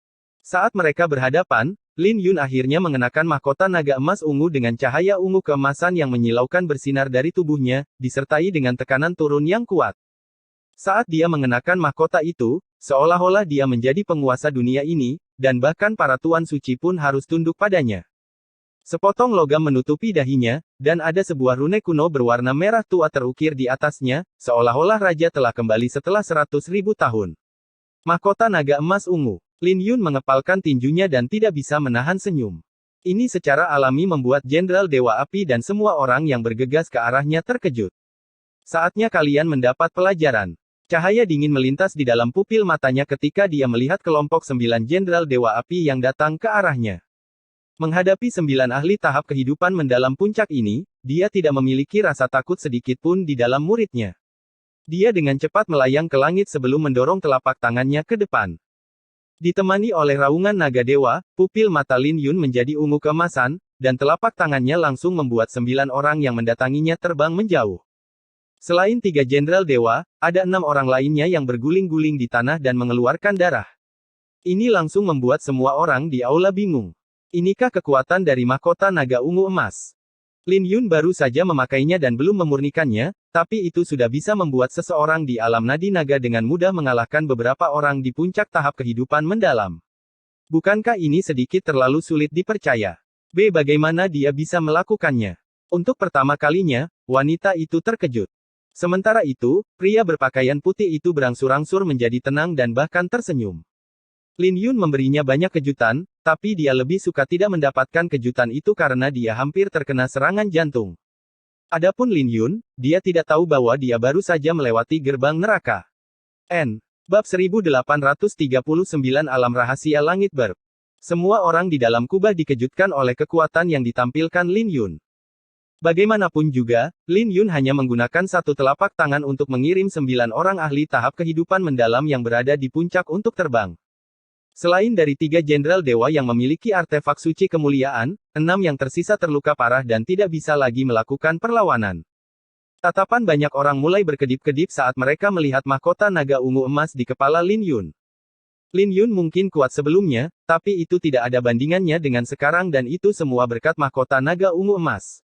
Saat mereka berhadapan, Lin Yun akhirnya mengenakan mahkota naga emas ungu dengan cahaya ungu keemasan yang menyilaukan bersinar dari tubuhnya, disertai dengan tekanan turun yang kuat. Saat dia mengenakan mahkota itu, seolah-olah dia menjadi penguasa dunia ini, dan bahkan para tuan suci pun harus tunduk padanya. Sepotong logam menutupi dahinya, dan ada sebuah rune kuno berwarna merah tua terukir di atasnya, seolah-olah raja telah kembali setelah 100.000 tahun. Mahkota naga emas ungu. Lin Yun mengepalkan tinjunya dan tidak bisa menahan senyum. Ini secara alami membuat Jenderal Dewa Api dan semua orang yang bergegas ke arahnya terkejut. Saatnya kalian mendapat pelajaran. Cahaya dingin melintas di dalam pupil matanya ketika dia melihat kelompok 9 Jenderal Dewa Api yang datang ke arahnya. Menghadapi 9 ahli tahap kehidupan mendalam puncak ini, dia tidak memiliki rasa takut sedikit pun di dalam muridnya. Dia dengan cepat melayang ke langit sebelum mendorong telapak tangannya ke depan. Ditemani oleh raungan naga dewa, pupil mata Lin Yun menjadi ungu keemasan, dan telapak tangannya langsung membuat 9 orang yang mendatanginya terbang menjauh. Selain 3 jenderal dewa, ada 6 orang lainnya yang berguling-guling di tanah dan mengeluarkan darah. Ini langsung membuat semua orang di aula bingung. Inikah kekuatan dari mahkota naga ungu emas? Lin Yun baru saja memakainya dan belum memurnikannya, tapi itu sudah bisa membuat seseorang di alam nadi naga dengan mudah mengalahkan beberapa orang di puncak tahap kehidupan mendalam. Bukankah ini sedikit terlalu sulit dipercaya? Bagaimana dia bisa melakukannya? Untuk pertama kalinya, wanita itu terkejut. Sementara itu, pria berpakaian putih itu berangsur-angsur menjadi tenang dan bahkan tersenyum. Lin Yun memberinya banyak kejutan, tapi dia lebih suka tidak mendapatkan kejutan itu karena dia hampir terkena serangan jantung. Adapun Lin Yun, dia tidak tahu bahwa dia baru saja melewati gerbang neraka. Bab 1839 Alam Rahasia Langit Ber. Semua orang di dalam kubah dikejutkan oleh kekuatan yang ditampilkan Lin Yun. Bagaimanapun juga, Lin Yun hanya menggunakan satu telapak tangan untuk mengirim 9 orang ahli tahap kehidupan mendalam yang berada di puncak untuk terbang. Selain dari 3 jenderal dewa yang memiliki artefak suci kemuliaan, 6 yang tersisa terluka parah dan tidak bisa lagi melakukan perlawanan. Tatapan banyak orang mulai berkedip-kedip saat mereka melihat mahkota naga ungu emas di kepala Lin Yun. Lin Yun mungkin kuat sebelumnya, tapi itu tidak ada bandingannya dengan sekarang dan itu semua berkat mahkota naga ungu emas.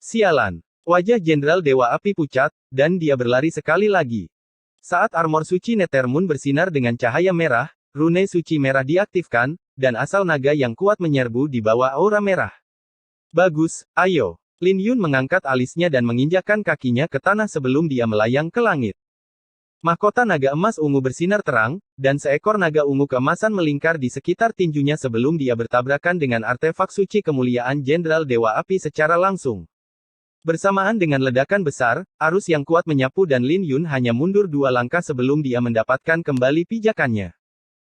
Sialan. Wajah jenderal dewa api pucat, dan dia berlari sekali lagi. Saat armor suci Nethermoon bersinar dengan cahaya merah, rune suci merah diaktifkan, dan asal naga yang kuat menyerbu di bawah aura merah. Bagus, ayo. Lin Yun mengangkat alisnya dan menginjakkan kakinya ke tanah sebelum dia melayang ke langit. Mahkota naga emas ungu bersinar terang, dan seekor naga ungu keemasan melingkar di sekitar tinjunya sebelum dia bertabrakan dengan artefak suci kemuliaan jenderal dewa api secara langsung. Bersamaan dengan ledakan besar, arus yang kuat menyapu dan Lin Yun hanya mundur 2 langkah sebelum dia mendapatkan kembali pijakannya.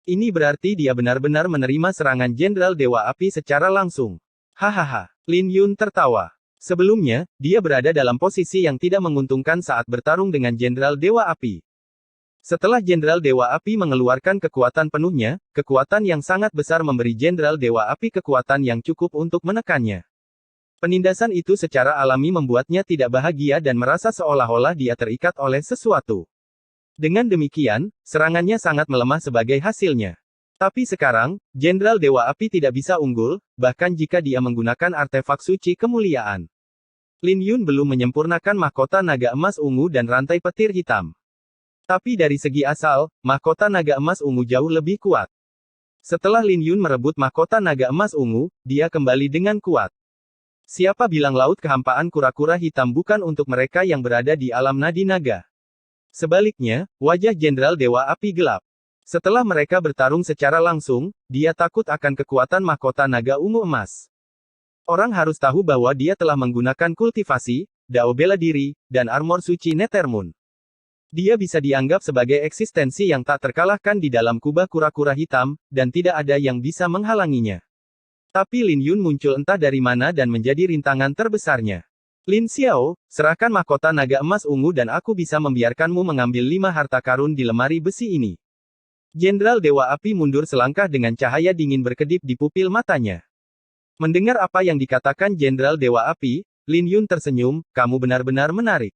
Ini berarti dia benar-benar menerima serangan Jenderal Dewa Api secara langsung. Hahaha. Lin Yun tertawa. Sebelumnya, dia berada dalam posisi yang tidak menguntungkan saat bertarung dengan Jenderal Dewa Api. Setelah Jenderal Dewa Api mengeluarkan kekuatan penuhnya, kekuatan yang sangat besar memberi Jenderal Dewa Api kekuatan yang cukup untuk menekannya. Penindasan itu secara alami membuatnya tidak bahagia dan merasa seolah-olah dia terikat oleh sesuatu. Dengan demikian, serangannya sangat melemah sebagai hasilnya. Tapi sekarang, Jenderal Dewa Api tidak bisa unggul, bahkan jika dia menggunakan artefak suci kemuliaan. Lin Yun belum menyempurnakan mahkota naga emas ungu dan rantai petir hitam. Tapi dari segi asal, mahkota naga emas ungu jauh lebih kuat. Setelah Lin Yun merebut mahkota naga emas ungu, dia kembali dengan kuat. Siapa bilang laut kehampaan kura-kura hitam bukan untuk mereka yang berada di alam nadi naga? Sebaliknya, wajah Jenderal Dewa Api gelap. Setelah mereka bertarung secara langsung, dia takut akan kekuatan mahkota naga ungu emas. Orang harus tahu bahwa dia telah menggunakan kultivasi, dao bela diri, dan armor suci Nethermoon. Dia bisa dianggap sebagai eksistensi yang tak terkalahkan di dalam kubah kura-kura hitam, dan tidak ada yang bisa menghalanginya. Tapi Lin Yun muncul entah dari mana dan menjadi rintangan terbesarnya. Lin Xiao, serahkan mahkota naga emas ungu dan aku bisa membiarkanmu mengambil 5 harta karun di lemari besi ini. Jenderal Dewa Api mundur selangkah dengan cahaya dingin berkedip di pupil matanya. Mendengar apa yang dikatakan Jenderal Dewa Api, Lin Yun tersenyum, kamu benar-benar menarik.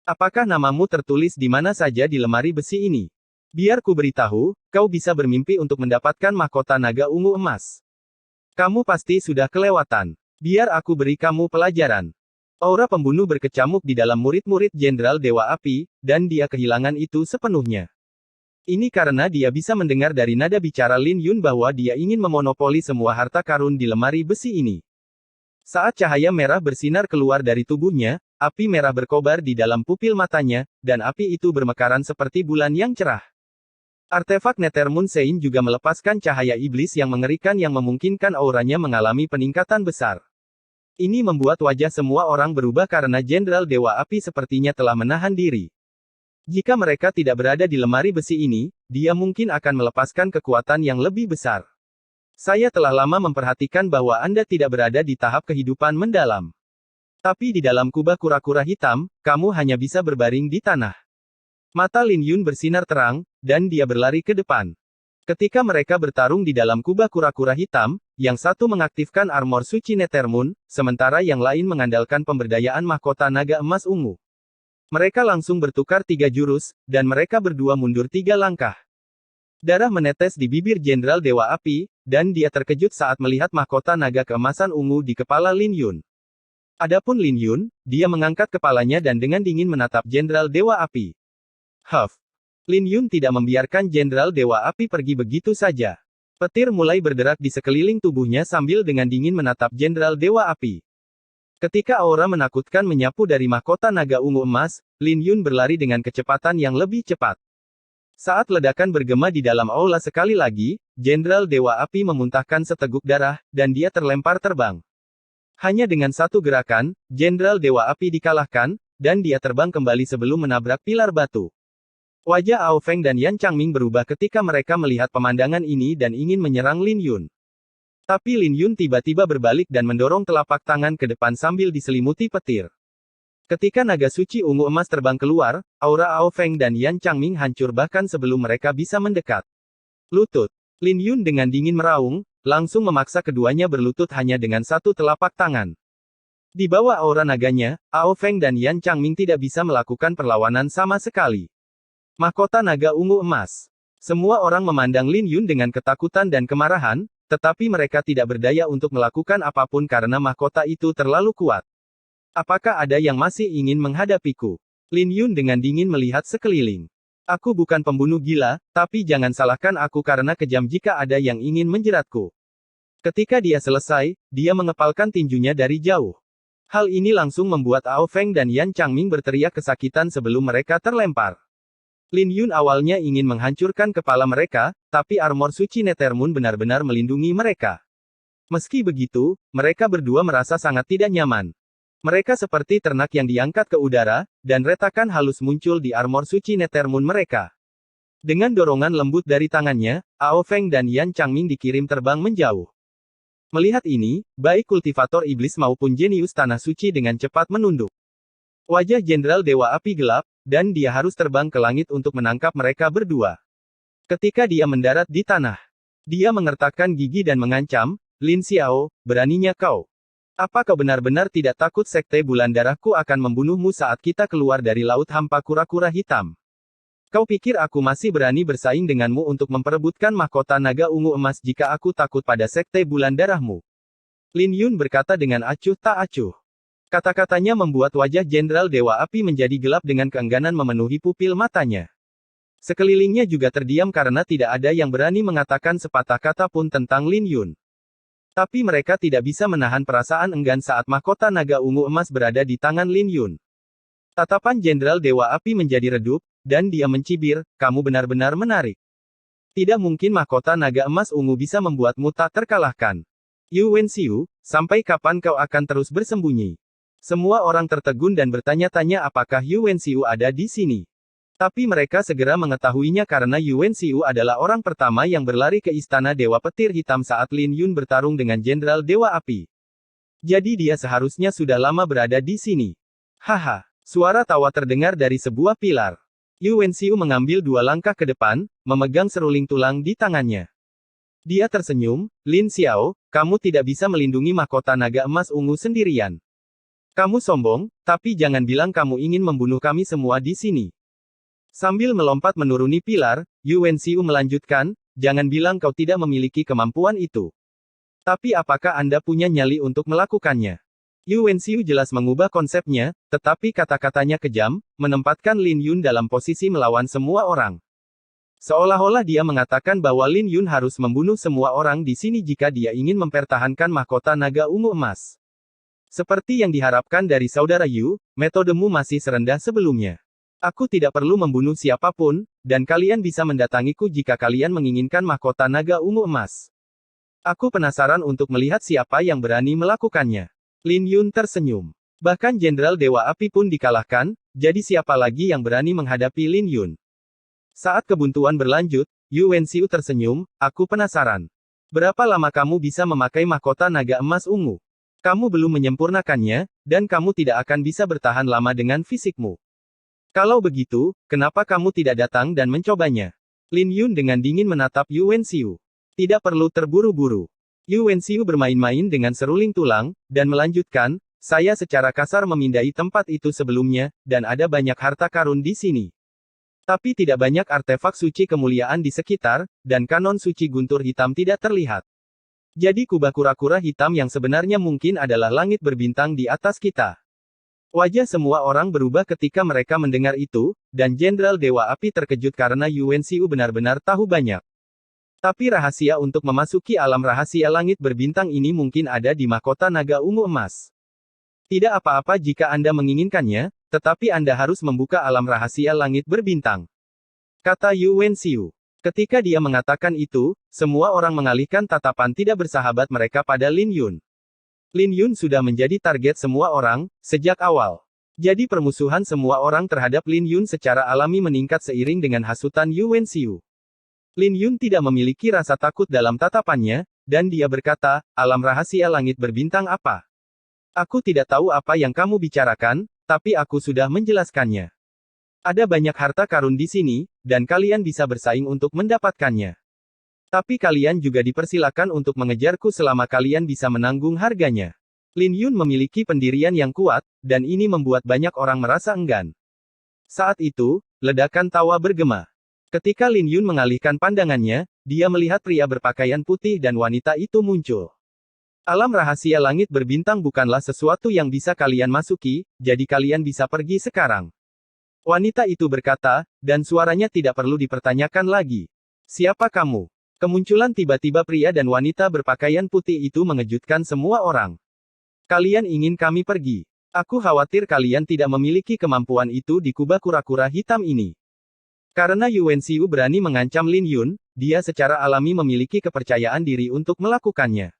Apakah namamu tertulis di mana saja di lemari besi ini? Biar ku beritahu, kau bisa bermimpi untuk mendapatkan mahkota naga ungu emas. Kamu pasti sudah kelewatan. Biar aku beri kamu pelajaran. Aura pembunuh berkecamuk di dalam murid-murid Jenderal Dewa Api, dan dia kehilangan itu sepenuhnya. Ini karena dia bisa mendengar dari nada bicara Lin Yun bahwa dia ingin memonopoli semua harta karun di lemari besi ini. Saat cahaya merah bersinar keluar dari tubuhnya, api merah berkobar di dalam pupil matanya, dan api itu bermekaran seperti bulan yang cerah. Artefak Nethermoon Sein juga melepaskan cahaya iblis yang mengerikan yang memungkinkan auranya mengalami peningkatan besar. Ini membuat wajah semua orang berubah karena Jenderal Dewa Api sepertinya telah menahan diri. Jika mereka tidak berada di lemari besi ini, dia mungkin akan melepaskan kekuatan yang lebih besar. Saya telah lama memperhatikan bahwa Anda tidak berada di tahap kehidupan mendalam. Tapi di dalam kubah kura-kura hitam, kamu hanya bisa berbaring di tanah. Mata Lin Yun bersinar terang, dan dia berlari ke depan. Ketika mereka bertarung di dalam kubah kura-kura hitam, yang satu mengaktifkan armor suci Nethermoon, sementara yang lain mengandalkan pemberdayaan mahkota naga emas ungu. Mereka langsung bertukar 3 jurus, dan mereka berdua mundur 3 langkah. Darah menetes di bibir Jenderal Dewa Api, dan dia terkejut saat melihat mahkota naga keemasan ungu di kepala Lin Yun. Adapun Lin Yun, dia mengangkat kepalanya dan dengan dingin menatap Jenderal Dewa Api. Huff. Lin Yun tidak membiarkan Jenderal Dewa Api pergi begitu saja. Petir mulai berderak di sekeliling tubuhnya sambil dengan dingin menatap Jenderal Dewa Api. Ketika aura menakutkan menyapu dari mahkota naga ungu emas, Lin Yun berlari dengan kecepatan yang lebih cepat. Saat ledakan bergema di dalam aula sekali lagi, Jenderal Dewa Api memuntahkan seteguk darah, dan dia terlempar terbang. Hanya dengan satu gerakan, Jenderal Dewa Api dikalahkan, dan dia terbang kembali sebelum menabrak pilar batu. Wajah Ao Feng dan Yan Changming berubah ketika mereka melihat pemandangan ini dan ingin menyerang Lin Yun. Tapi Lin Yun tiba-tiba berbalik dan mendorong telapak tangan ke depan sambil diselimuti petir. Ketika naga suci ungu emas terbang keluar, aura Ao Feng dan Yan Changming hancur bahkan sebelum mereka bisa mendekat. Lutut. Lin Yun dengan dingin meraung, langsung memaksa keduanya berlutut hanya dengan satu telapak tangan. Di bawah aura naganya, Ao Feng dan Yan Changming tidak bisa melakukan perlawanan sama sekali. Mahkota naga ungu emas. Semua orang memandang Lin Yun dengan ketakutan dan kemarahan, tetapi mereka tidak berdaya untuk melakukan apapun karena mahkota itu terlalu kuat. Apakah ada yang masih ingin menghadapiku? Lin Yun dengan dingin melihat sekeliling. Aku bukan pembunuh gila, tapi jangan salahkan aku karena kejam jika ada yang ingin menjeratku. Ketika dia selesai, dia mengepalkan tinjunya dari jauh. Hal ini langsung membuat Ao Feng dan Yan Changming berteriak kesakitan sebelum mereka terlempar. Lin Yun awalnya ingin menghancurkan kepala mereka, tapi armor suci Nethermoon benar-benar melindungi mereka. Meski begitu, mereka berdua merasa sangat tidak nyaman. Mereka seperti ternak yang diangkat ke udara, dan retakan halus muncul di armor suci Nethermoon mereka. Dengan dorongan lembut dari tangannya, Ao Feng dan Yan Changming dikirim terbang menjauh. Melihat ini, baik kultivator iblis maupun jenius tanah suci dengan cepat menunduk. Wajah Jenderal Dewa Api gelap, dan dia harus terbang ke langit untuk menangkap mereka berdua. Ketika dia mendarat di tanah, dia mengertakkan gigi dan mengancam, Lin Xiao, beraninya kau. Apa kau benar-benar tidak takut sekte bulan darahku akan membunuhmu saat kita keluar dari laut hampa kura-kura hitam? Kau pikir aku masih berani bersaing denganmu untuk memperebutkan mahkota naga ungu emas jika aku takut pada sekte bulan darahmu? Lin Yun berkata dengan acuh tak acuh. Kata-katanya membuat wajah Jenderal Dewa Api menjadi gelap dengan keengganan memenuhi pupil matanya. Sekelilingnya juga terdiam karena tidak ada yang berani mengatakan sepatah kata pun tentang Lin Yun. Tapi mereka tidak bisa menahan perasaan enggan saat mahkota naga ungu emas berada di tangan Lin Yun. Tatapan Jenderal Dewa Api menjadi redup, dan dia mencibir, kamu benar-benar menarik. Tidak mungkin mahkota naga emas ungu bisa membuatmu tak terkalahkan. Yu Wenxiu, sampai kapan kau akan terus bersembunyi? Semua orang tertegun dan bertanya-tanya apakah Yu Wenxiu ada di sini. Tapi mereka segera mengetahuinya karena Yu Wenxiu adalah orang pertama yang berlari ke istana Dewa Petir Hitam saat Lin Yun bertarung dengan Jenderal Dewa Api. Jadi dia seharusnya sudah lama berada di sini. Haha, suara tawa terdengar dari sebuah pilar. Yu Wenxiu mengambil 2 langkah ke depan, memegang seruling tulang di tangannya. Dia tersenyum, Lin Xiao, kamu tidak bisa melindungi mahkota naga emas ungu sendirian. Kamu sombong, tapi jangan bilang kamu ingin membunuh kami semua di sini. Sambil melompat menuruni pilar, Yu Wenxiu melanjutkan, jangan bilang kau tidak memiliki kemampuan itu. Tapi apakah Anda punya nyali untuk melakukannya? Yu Wenxiu jelas mengubah konsepnya, tetapi kata-katanya kejam, menempatkan Lin Yun dalam posisi melawan semua orang. Seolah-olah dia mengatakan bahwa Lin Yun harus membunuh semua orang di sini jika dia ingin mempertahankan mahkota naga ungu emas. Seperti yang diharapkan dari saudara Yu, metodemu masih serendah sebelumnya. Aku tidak perlu membunuh siapapun, dan kalian bisa mendatangiku jika kalian menginginkan mahkota naga ungu emas. Aku penasaran untuk melihat siapa yang berani melakukannya. Lin Yun tersenyum. Bahkan Jenderal Dewa Api pun dikalahkan, jadi siapa lagi yang berani menghadapi Lin Yun? Saat kebuntuan berlanjut, Yu Wenxiu tersenyum, aku penasaran. Berapa lama kamu bisa memakai mahkota naga emas ungu? Kamu belum menyempurnakannya, dan kamu tidak akan bisa bertahan lama dengan fisikmu. Kalau begitu, kenapa kamu tidak datang dan mencobanya? Lin Yun dengan dingin menatap Yu Wenxiu. Tidak perlu terburu-buru. Yu Wenxiu bermain-main dengan seruling tulang, dan melanjutkan, saya secara kasar memindai tempat itu sebelumnya, dan ada banyak harta karun di sini. Tapi tidak banyak artefak suci kemuliaan di sekitar, dan kanon suci guntur hitam tidak terlihat. Jadi kubah kura-kura hitam yang sebenarnya mungkin adalah langit berbintang di atas kita. Wajah semua orang berubah ketika mereka mendengar itu, dan Jenderal Dewa Api terkejut karena Yu Wenxiu benar-benar tahu banyak. Tapi rahasia untuk memasuki alam rahasia langit berbintang ini mungkin ada di mahkota naga ungu emas. Tidak apa-apa jika Anda menginginkannya, tetapi Anda harus membuka alam rahasia langit berbintang. Kata Yu Wenxiu. Ketika dia mengatakan itu, semua orang mengalihkan tatapan tidak bersahabat mereka pada Lin Yun. Lin Yun sudah menjadi target semua orang, sejak awal. Jadi permusuhan semua orang terhadap Lin Yun secara alami meningkat seiring dengan hasutan Yu Wenxiu. Lin Yun tidak memiliki rasa takut dalam tatapannya, dan dia berkata, alam rahasia langit berbintang apa? Aku tidak tahu apa yang kamu bicarakan, tapi aku sudah menjelaskannya. Ada banyak harta karun di sini, dan kalian bisa bersaing untuk mendapatkannya. Tapi kalian juga dipersilakan untuk mengejarku selama kalian bisa menanggung harganya. Lin Yun memiliki pendirian yang kuat, dan ini membuat banyak orang merasa enggan. Saat itu, ledakan tawa bergema. Ketika Lin Yun mengalihkan pandangannya, dia melihat pria berpakaian putih dan wanita itu muncul. Alam rahasia langit berbintang bukanlah sesuatu yang bisa kalian masuki, jadi kalian bisa pergi sekarang. Wanita itu berkata, dan suaranya tidak perlu dipertanyakan lagi. Siapa kamu? Kemunculan tiba-tiba pria dan wanita berpakaian putih itu mengejutkan semua orang. Kalian ingin kami pergi? Aku khawatir kalian tidak memiliki kemampuan itu di kubah kura-kura hitam ini. Karena Yu Wenxiu berani mengancam Lin Yun, dia secara alami memiliki kepercayaan diri untuk melakukannya.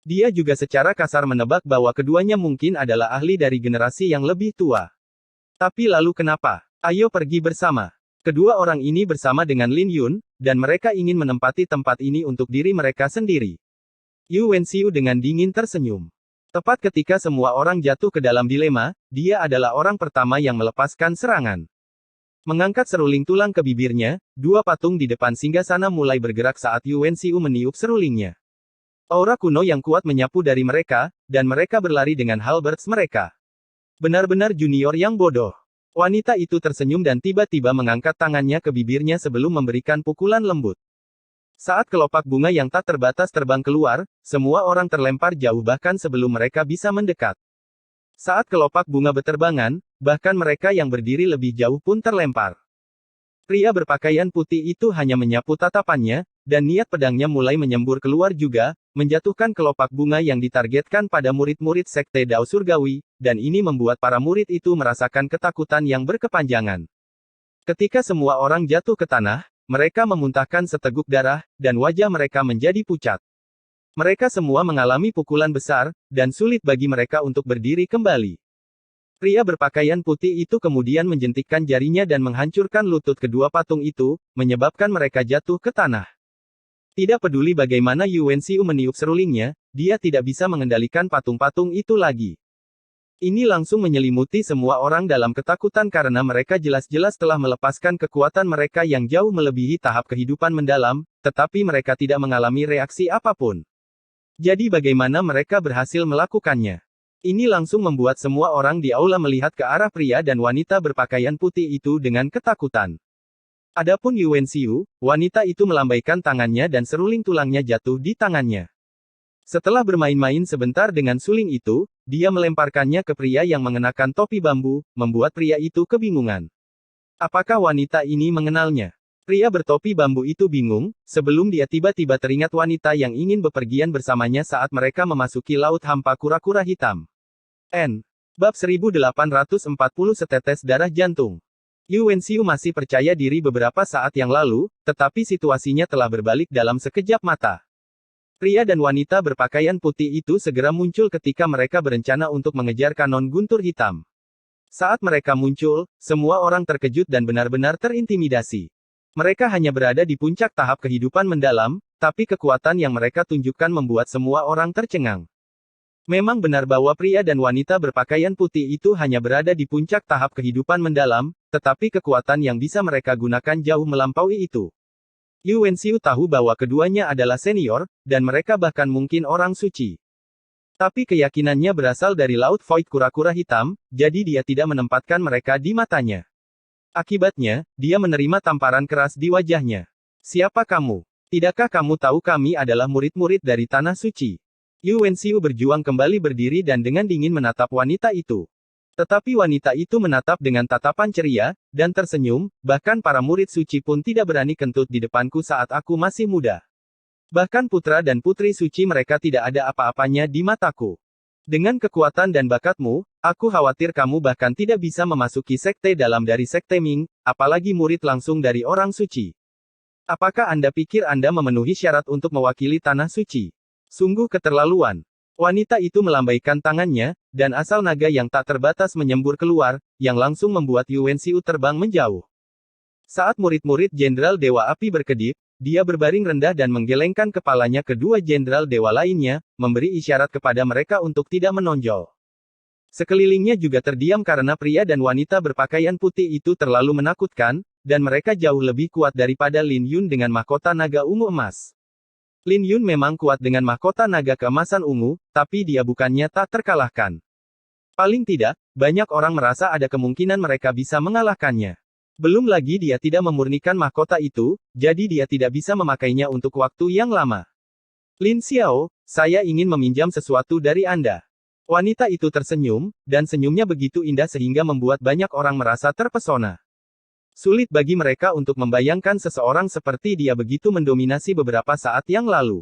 Dia juga secara kasar menebak bahwa keduanya mungkin adalah ahli dari generasi yang lebih tua. Tapi lalu kenapa? Ayo pergi bersama. Kedua orang ini bersama dengan Lin Yun, dan mereka ingin menempati tempat ini untuk diri mereka sendiri. Yu Wenxiu dengan dingin tersenyum. Tepat ketika semua orang jatuh ke dalam dilema, dia adalah orang pertama yang melepaskan serangan. Mengangkat seruling tulang ke bibirnya, dua patung di depan singgasana mulai bergerak saat Yu Wenxiu meniup serulingnya. Aura kuno yang kuat menyapu dari mereka, dan mereka berlari dengan halberds mereka. Benar-benar junior yang bodoh. Wanita itu tersenyum dan tiba-tiba mengangkat tangannya ke bibirnya sebelum memberikan pukulan lembut. Saat kelopak bunga yang tak terbatas terbang keluar, semua orang terlempar jauh bahkan sebelum mereka bisa mendekat. Saat kelopak bunga beterbangan, bahkan mereka yang berdiri lebih jauh pun terlempar. Pria berpakaian putih itu hanya menyapu tatapannya, dan niat pedangnya mulai menyembur keluar juga, menjatuhkan kelopak bunga yang ditargetkan pada murid-murid Sekte Dao Surgawi, dan ini membuat para murid itu merasakan ketakutan yang berkepanjangan. Ketika semua orang jatuh ke tanah, mereka memuntahkan seteguk darah, dan wajah mereka menjadi pucat. Mereka semua mengalami pukulan besar, dan sulit bagi mereka untuk berdiri kembali. Pria berpakaian putih itu kemudian menjentikkan jarinya dan menghancurkan lutut kedua patung itu, menyebabkan mereka jatuh ke tanah. Tidak peduli bagaimana Yu Wenxiu meniup serulingnya, dia tidak bisa mengendalikan patung-patung itu lagi. Ini langsung menyelimuti semua orang dalam ketakutan karena mereka jelas-jelas telah melepaskan kekuatan mereka yang jauh melebihi tahap kehidupan mendalam, tetapi mereka tidak mengalami reaksi apapun. Jadi bagaimana mereka berhasil melakukannya? Ini langsung membuat semua orang di aula melihat ke arah pria dan wanita berpakaian putih itu dengan ketakutan. Adapun Yu Wenxiu, wanita itu melambaikan tangannya dan seruling tulangnya jatuh di tangannya. Setelah bermain-main sebentar dengan suling itu, dia melemparkannya ke pria yang mengenakan topi bambu, membuat pria itu kebingungan. Apakah wanita ini mengenalnya? Pria bertopi bambu itu bingung, sebelum dia tiba-tiba teringat wanita yang ingin bepergian bersamanya saat mereka memasuki laut hampa kura-kura hitam. Bab 1840 Setetes Darah Jantung. Yu Wenxiu masih percaya diri beberapa saat yang lalu, tetapi situasinya telah berbalik dalam sekejap mata. Pria dan wanita berpakaian putih itu segera muncul ketika mereka berencana untuk mengejar kanon guntur hitam. Saat mereka muncul, semua orang terkejut dan benar-benar terintimidasi. Mereka hanya berada di puncak tahap kehidupan mendalam, tapi kekuatan yang mereka tunjukkan membuat semua orang tercengang. Memang benar bahwa pria dan wanita berpakaian putih itu hanya berada di puncak tahap kehidupan mendalam, tetapi kekuatan yang bisa mereka gunakan jauh melampaui itu. Yu Wenxiu tahu bahwa keduanya adalah senior, dan mereka bahkan mungkin orang suci. Tapi keyakinannya berasal dari Laut Void kura-kura hitam, jadi dia tidak menempatkan mereka di matanya. Akibatnya, dia menerima tamparan keras di wajahnya. Siapa kamu? Tidakkah kamu tahu kami adalah murid-murid dari Tanah Suci? Yu Wenxiu berjuang kembali berdiri dan dengan dingin menatap wanita itu. Tetapi wanita itu menatap dengan tatapan ceria, dan tersenyum, bahkan para murid suci pun tidak berani kentut di depanku saat aku masih muda. Bahkan putra dan putri suci mereka tidak ada apa-apanya di mataku. Dengan kekuatan dan bakatmu, aku khawatir kamu bahkan tidak bisa memasuki sekte dalam dari sekte Ming, apalagi murid langsung dari orang suci. Apakah Anda pikir Anda memenuhi syarat untuk mewakili Tanah Suci? Sungguh keterlaluan. Wanita itu melambaikan tangannya, dan asal naga yang tak terbatas menyembur keluar, yang langsung membuat Yu Wenxiu terbang menjauh. Saat murid-murid Jenderal Dewa Api berkedip, dia berbaring rendah dan menggelengkan kepalanya ke dua jenderal dewa lainnya, memberi isyarat kepada mereka untuk tidak menonjol. Sekelilingnya juga terdiam karena pria dan wanita berpakaian putih itu terlalu menakutkan, dan mereka jauh lebih kuat daripada Lin Yun dengan mahkota naga ungu emas. Lin Yun memang kuat dengan mahkota naga keemasan ungu, tapi dia bukannya tak terkalahkan. Paling tidak, banyak orang merasa ada kemungkinan mereka bisa mengalahkannya. Belum lagi dia tidak memurnikan mahkota itu, jadi dia tidak bisa memakainya untuk waktu yang lama. Lin Xiao, saya ingin meminjam sesuatu dari Anda. Wanita itu tersenyum, dan senyumnya begitu indah sehingga membuat banyak orang merasa terpesona. Sulit bagi mereka untuk membayangkan seseorang seperti dia begitu mendominasi beberapa saat yang lalu.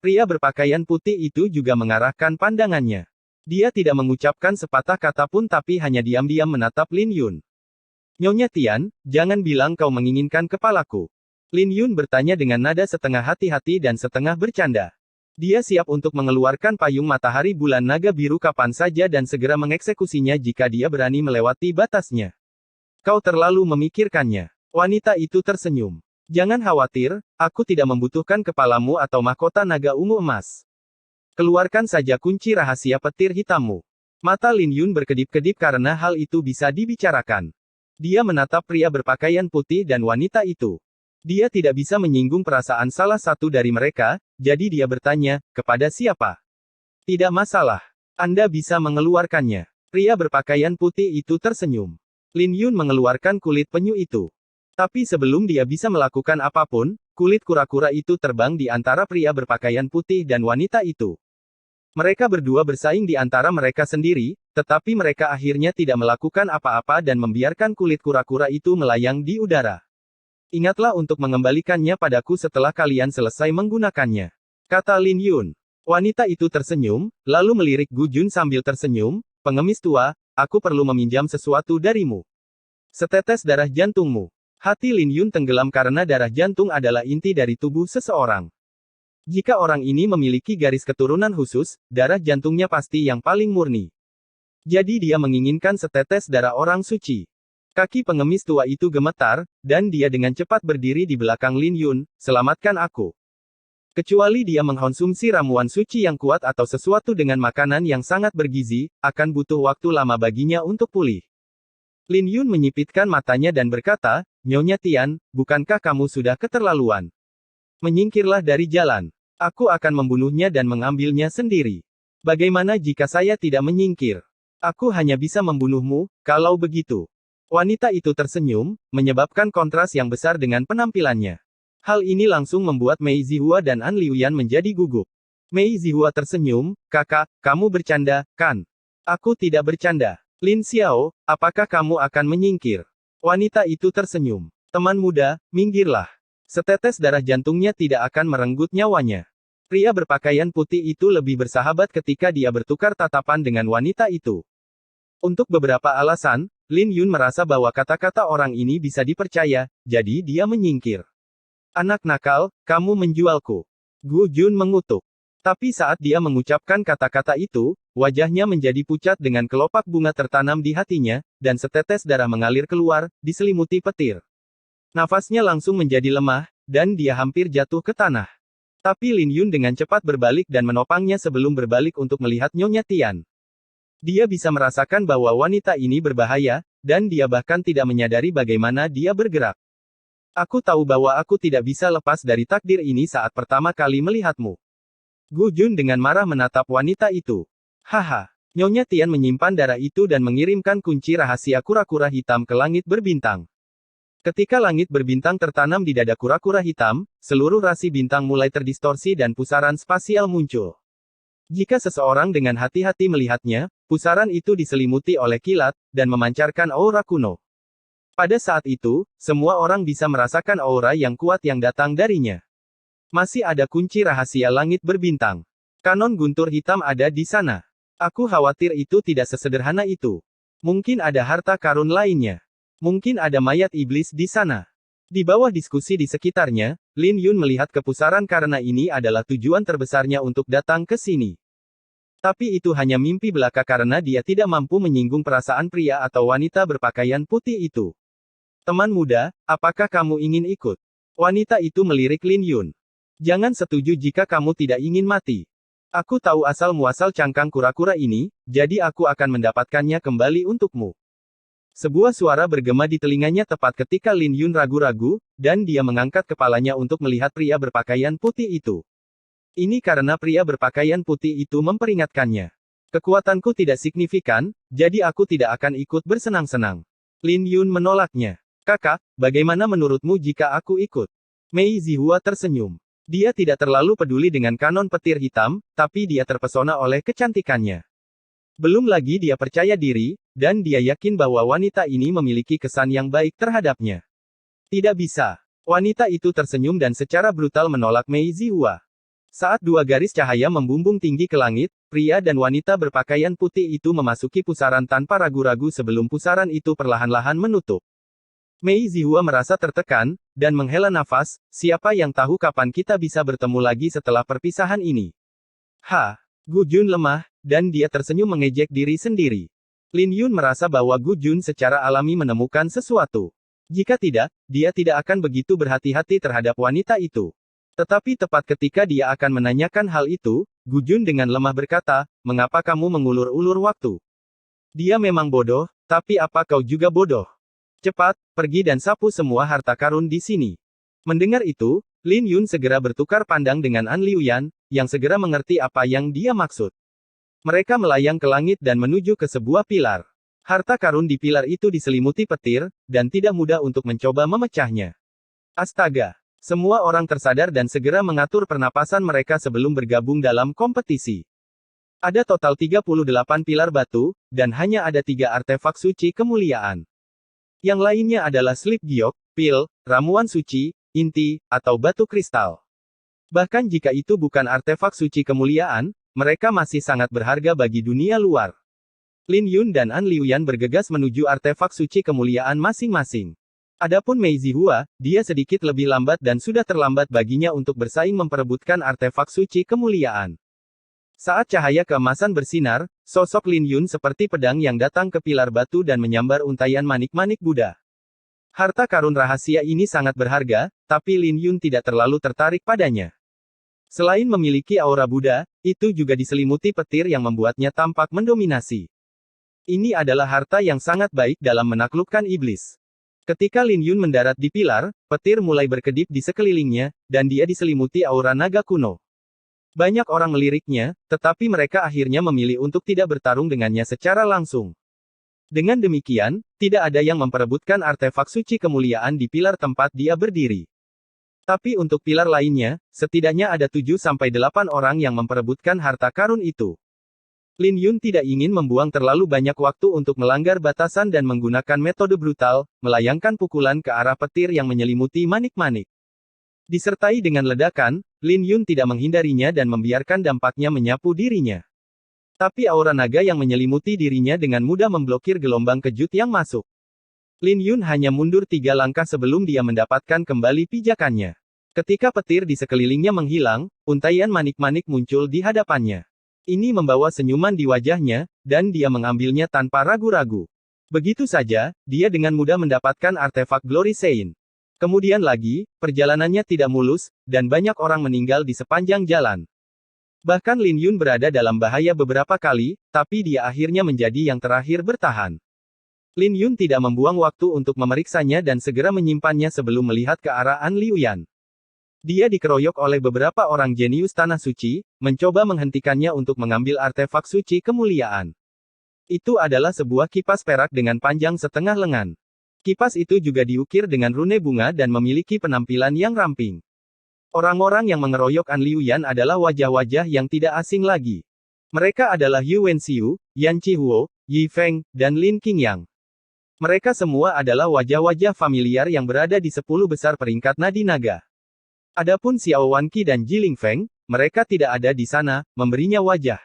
Pria berpakaian putih itu juga mengarahkan pandangannya. Dia tidak mengucapkan sepatah kata pun tapi hanya diam-diam menatap Lin Yun. Nyonya Tian, jangan bilang kau menginginkan kepalaku. Lin Yun bertanya dengan nada setengah hati-hati dan setengah bercanda. Dia siap untuk mengeluarkan payung matahari bulan naga biru kapan saja dan segera mengeksekusinya jika dia berani melewati batasnya. Kau terlalu memikirkannya. Wanita itu tersenyum. Jangan khawatir, aku tidak membutuhkan kepalamu atau mahkota naga ungu emas. Keluarkan saja kunci rahasia petir hitammu. Mata Lin Yun berkedip-kedip karena hal itu bisa dibicarakan. Dia menatap pria berpakaian putih dan wanita itu. Dia tidak bisa menyinggung perasaan salah satu dari mereka, jadi dia bertanya, kepada siapa? Tidak masalah. Anda bisa mengeluarkannya. Pria berpakaian putih itu tersenyum. Lin Yun mengeluarkan kulit penyu itu. Tapi sebelum dia bisa melakukan apapun, kulit kura-kura itu terbang di antara pria berpakaian putih dan wanita itu. Mereka berdua bersaing di antara mereka sendiri, tetapi mereka akhirnya tidak melakukan apa-apa dan membiarkan kulit kura-kura itu melayang di udara. Ingatlah untuk mengembalikannya padaku setelah kalian selesai menggunakannya. Kata Lin Yun. Wanita itu tersenyum, lalu melirik Gu Jun sambil tersenyum, pengemis tua, aku perlu meminjam sesuatu darimu. Setetes darah jantungmu. Hati Lin Yun tenggelam karena darah jantung adalah inti dari tubuh seseorang. Jika orang ini memiliki garis keturunan khusus, darah jantungnya pasti yang paling murni. Jadi dia menginginkan setetes darah orang suci. Kaki pengemis tua itu gemetar, dan dia dengan cepat berdiri di belakang Lin Yun, selamatkan aku. Kecuali dia mengkonsumsi ramuan suci yang kuat atau sesuatu dengan makanan yang sangat bergizi, akan butuh waktu lama baginya untuk pulih. Lin Yun menyipitkan matanya dan berkata, Nyonya Tian, bukankah kamu sudah keterlaluan? Menyingkirlah dari jalan. Aku akan membunuhnya dan mengambilnya sendiri. Bagaimana jika saya tidak menyingkir? Aku hanya bisa membunuhmu, kalau begitu. Wanita itu tersenyum, menyebabkan kontras yang besar dengan penampilannya. Hal ini langsung membuat Mei Zihua dan An Liuyan menjadi gugup. Mei Zihua tersenyum, kakak, kamu bercanda, kan? Aku tidak bercanda. Lin Xiao, apakah kamu akan menyingkir? Wanita itu tersenyum. Teman muda, minggirlah. Setetes darah jantungnya tidak akan merenggut nyawanya. Pria berpakaian putih itu lebih bersahabat ketika dia bertukar tatapan dengan wanita itu. Untuk beberapa alasan, Lin Yun merasa bahwa kata-kata orang ini bisa dipercaya, jadi dia menyingkir. Anak nakal, kamu menjualku. Gu Jun mengutuk. Tapi saat dia mengucapkan kata-kata itu, wajahnya menjadi pucat dengan kelopak bunga tertanam di hatinya, dan setetes darah mengalir keluar, diselimuti petir. Nafasnya langsung menjadi lemah, dan dia hampir jatuh ke tanah. Tapi Lin Yun dengan cepat berbalik dan menopangnya sebelum berbalik untuk melihat Nyonya Tian. Dia bisa merasakan bahwa wanita ini berbahaya, dan dia bahkan tidak menyadari bagaimana dia bergerak. Aku tahu bahwa aku tidak bisa lepas dari takdir ini saat pertama kali melihatmu. Gu Jun dengan marah menatap wanita itu. Haha. Nyonya Tian menyimpan darah itu dan mengirimkan kunci rahasia kura-kura hitam ke langit berbintang. Ketika langit berbintang tertanam di dada kura-kura hitam, seluruh rasi bintang mulai terdistorsi dan pusaran spasial muncul. Jika seseorang dengan hati-hati melihatnya, pusaran itu diselimuti oleh kilat, dan memancarkan aura kuno. Pada saat itu, semua orang bisa merasakan aura yang kuat yang datang darinya. Masih ada kunci rahasia langit berbintang. Kanon guntur hitam ada di sana. Aku khawatir itu tidak sesederhana itu. Mungkin ada harta karun lainnya. Mungkin ada mayat iblis di sana. Di bawah diskusi di sekitarnya, Lin Yun melihat kepusaran karena ini adalah tujuan terbesarnya untuk datang ke sini. Tapi itu hanya mimpi belaka karena dia tidak mampu menyinggung perasaan pria atau wanita berpakaian putih itu. Teman muda, apakah kamu ingin ikut? Wanita itu melirik Lin Yun. Jangan setuju jika kamu tidak ingin mati. Aku tahu asal-muasal cangkang kura-kura ini, jadi aku akan mendapatkannya kembali untukmu. Sebuah suara bergema di telinganya tepat ketika Lin Yun ragu-ragu, dan dia mengangkat kepalanya untuk melihat pria berpakaian putih itu. Ini karena pria berpakaian putih itu memperingatkannya. Kekuatanku tidak signifikan, jadi aku tidak akan ikut bersenang-senang. Lin Yun menolaknya. Kakak, bagaimana menurutmu jika aku ikut? Mei Zihua tersenyum. Dia tidak terlalu peduli dengan kanon petir hitam, tapi dia terpesona oleh kecantikannya. Belum lagi dia percaya diri, dan dia yakin bahwa wanita ini memiliki kesan yang baik terhadapnya. Tidak bisa. Wanita itu tersenyum dan secara brutal menolak Mei Zihua. Saat dua garis cahaya membumbung tinggi ke langit, pria dan wanita berpakaian putih itu memasuki pusaran tanpa ragu-ragu sebelum pusaran itu perlahan-lahan menutup. Mei Zihua merasa tertekan, dan menghela nafas, siapa yang tahu kapan kita bisa bertemu lagi setelah perpisahan ini. Gu Jun lemah, dan dia tersenyum mengejek diri sendiri. Lin Yun merasa bahwa Gu Jun secara alami menemukan sesuatu. Jika tidak, dia tidak akan begitu berhati-hati terhadap wanita itu. Tetapi tepat ketika dia akan menanyakan hal itu, Gu Jun dengan lemah berkata, mengapa kamu mengulur-ulur waktu? Dia memang bodoh, tapi apa kau juga bodoh? Cepat, pergi dan sapu semua harta karun di sini. Mendengar itu, Lin Yun segera bertukar pandang dengan An Liuyan, yang segera mengerti apa yang dia maksud. Mereka melayang ke langit dan menuju ke sebuah pilar. Harta karun di pilar itu diselimuti petir, dan tidak mudah untuk mencoba memecahnya. Astaga! Semua orang tersadar dan segera mengatur pernapasan mereka sebelum bergabung dalam kompetisi. Ada total 38 pilar batu, dan hanya ada 3 artefak suci kemuliaan. Yang lainnya adalah slip giok, pil, ramuan suci, inti, atau batu kristal. Bahkan jika itu bukan artefak suci kemuliaan, mereka masih sangat berharga bagi dunia luar. Lin Yun dan An Liuyan bergegas menuju artefak suci kemuliaan masing-masing. Adapun Mei Zihua, dia sedikit lebih lambat dan sudah terlambat baginya untuk bersaing memperebutkan artefak suci kemuliaan. Saat cahaya keemasan bersinar, sosok Lin Yun seperti pedang yang datang ke pilar batu dan menyambar untaian manik-manik Buddha. Harta karun rahasia ini sangat berharga, tapi Lin Yun tidak terlalu tertarik padanya. Selain memiliki aura Buddha, itu juga diselimuti petir yang membuatnya tampak mendominasi. Ini adalah harta yang sangat baik dalam menaklukkan iblis. Ketika Lin Yun mendarat di pilar, petir mulai berkedip di sekelilingnya, dan dia diselimuti aura naga kuno. Banyak orang meliriknya, tetapi mereka akhirnya memilih untuk tidak bertarung dengannya secara langsung. Dengan demikian, tidak ada yang memperebutkan artefak suci kemuliaan di pilar tempat dia berdiri. Tapi untuk pilar lainnya, setidaknya ada 7-8 orang yang memperebutkan harta karun itu. Lin Yun tidak ingin membuang terlalu banyak waktu untuk melanggar batasan dan menggunakan metode brutal, melayangkan pukulan ke arah petir yang menyelimuti manik-manik. Disertai dengan ledakan, Lin Yun tidak menghindarinya dan membiarkan dampaknya menyapu dirinya. Tapi aura naga yang menyelimuti dirinya dengan mudah memblokir gelombang kejut yang masuk. Lin Yun hanya mundur 3 langkah sebelum dia mendapatkan kembali pijakannya. Ketika petir di sekelilingnya menghilang, untaian manik-manik muncul di hadapannya. Ini membawa senyuman di wajahnya, dan dia mengambilnya tanpa ragu-ragu. Begitu saja, dia dengan mudah mendapatkan artefak Glory Sein. Kemudian lagi, perjalanannya tidak mulus, dan banyak orang meninggal di sepanjang jalan. Bahkan Lin Yun berada dalam bahaya beberapa kali, tapi dia akhirnya menjadi yang terakhir bertahan. Lin Yun tidak membuang waktu untuk memeriksanya dan segera menyimpannya sebelum melihat ke arah An Liuyan. Dia dikeroyok oleh beberapa orang jenius tanah suci, mencoba menghentikannya untuk mengambil artefak suci kemuliaan. Itu adalah sebuah kipas perak dengan panjang setengah lengan. Kipas itu juga diukir dengan rune bunga dan memiliki penampilan yang ramping. Orang-orang yang mengeroyok An Liuyan adalah wajah-wajah yang tidak asing lagi. Mereka adalah Yu Wenxiu, Yan Chihuo, Yi Feng, dan Lin Qingyang. Mereka semua adalah wajah-wajah familiar yang berada di 10 besar peringkat nadi naga. Adapun Xiao Wanqi dan Jiling Feng, mereka tidak ada di sana, memberinya wajah.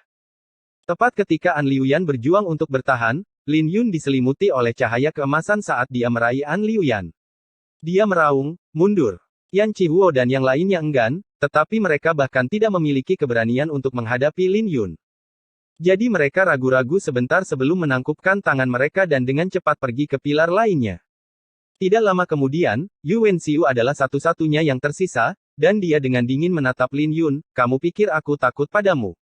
Tepat ketika An Liuyan berjuang untuk bertahan, Lin Yun diselimuti oleh cahaya keemasan saat dia meraih An Liuyan. Dia meraung, mundur. Yan Chihuo dan yang lainnya enggan, tetapi mereka bahkan tidak memiliki keberanian untuk menghadapi Lin Yun. Jadi mereka ragu-ragu sebentar sebelum menangkupkan tangan mereka dan dengan cepat pergi ke pilar lainnya. Tidak lama kemudian, Yu Wenxiu adalah satu-satunya yang tersisa, dan dia dengan dingin menatap Lin Yun, "Kamu pikir aku takut padamu?"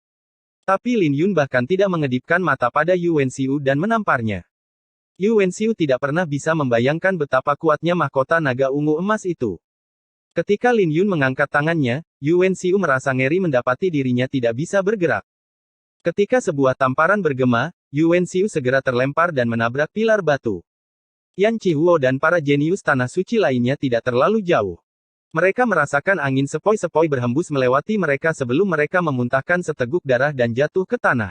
Tapi Lin Yun bahkan tidak mengedipkan mata pada Yu Wenxiu dan menamparnya. Yu Wenxiu tidak pernah bisa membayangkan betapa kuatnya mahkota naga ungu emas itu. Ketika Lin Yun mengangkat tangannya, Yu Wenxiu merasa ngeri mendapati dirinya tidak bisa bergerak. Ketika sebuah tamparan bergema, Yu Wenxiu segera terlempar dan menabrak pilar batu. Yan Chihuo dan para jenius tanah suci lainnya tidak terlalu jauh. Mereka merasakan angin sepoi-sepoi berhembus melewati mereka sebelum mereka memuntahkan seteguk darah dan jatuh ke tanah.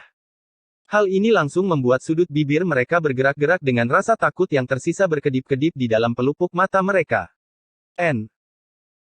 Hal ini langsung membuat sudut bibir mereka bergerak-gerak dengan rasa takut yang tersisa berkedip-kedip di dalam pelupuk mata mereka.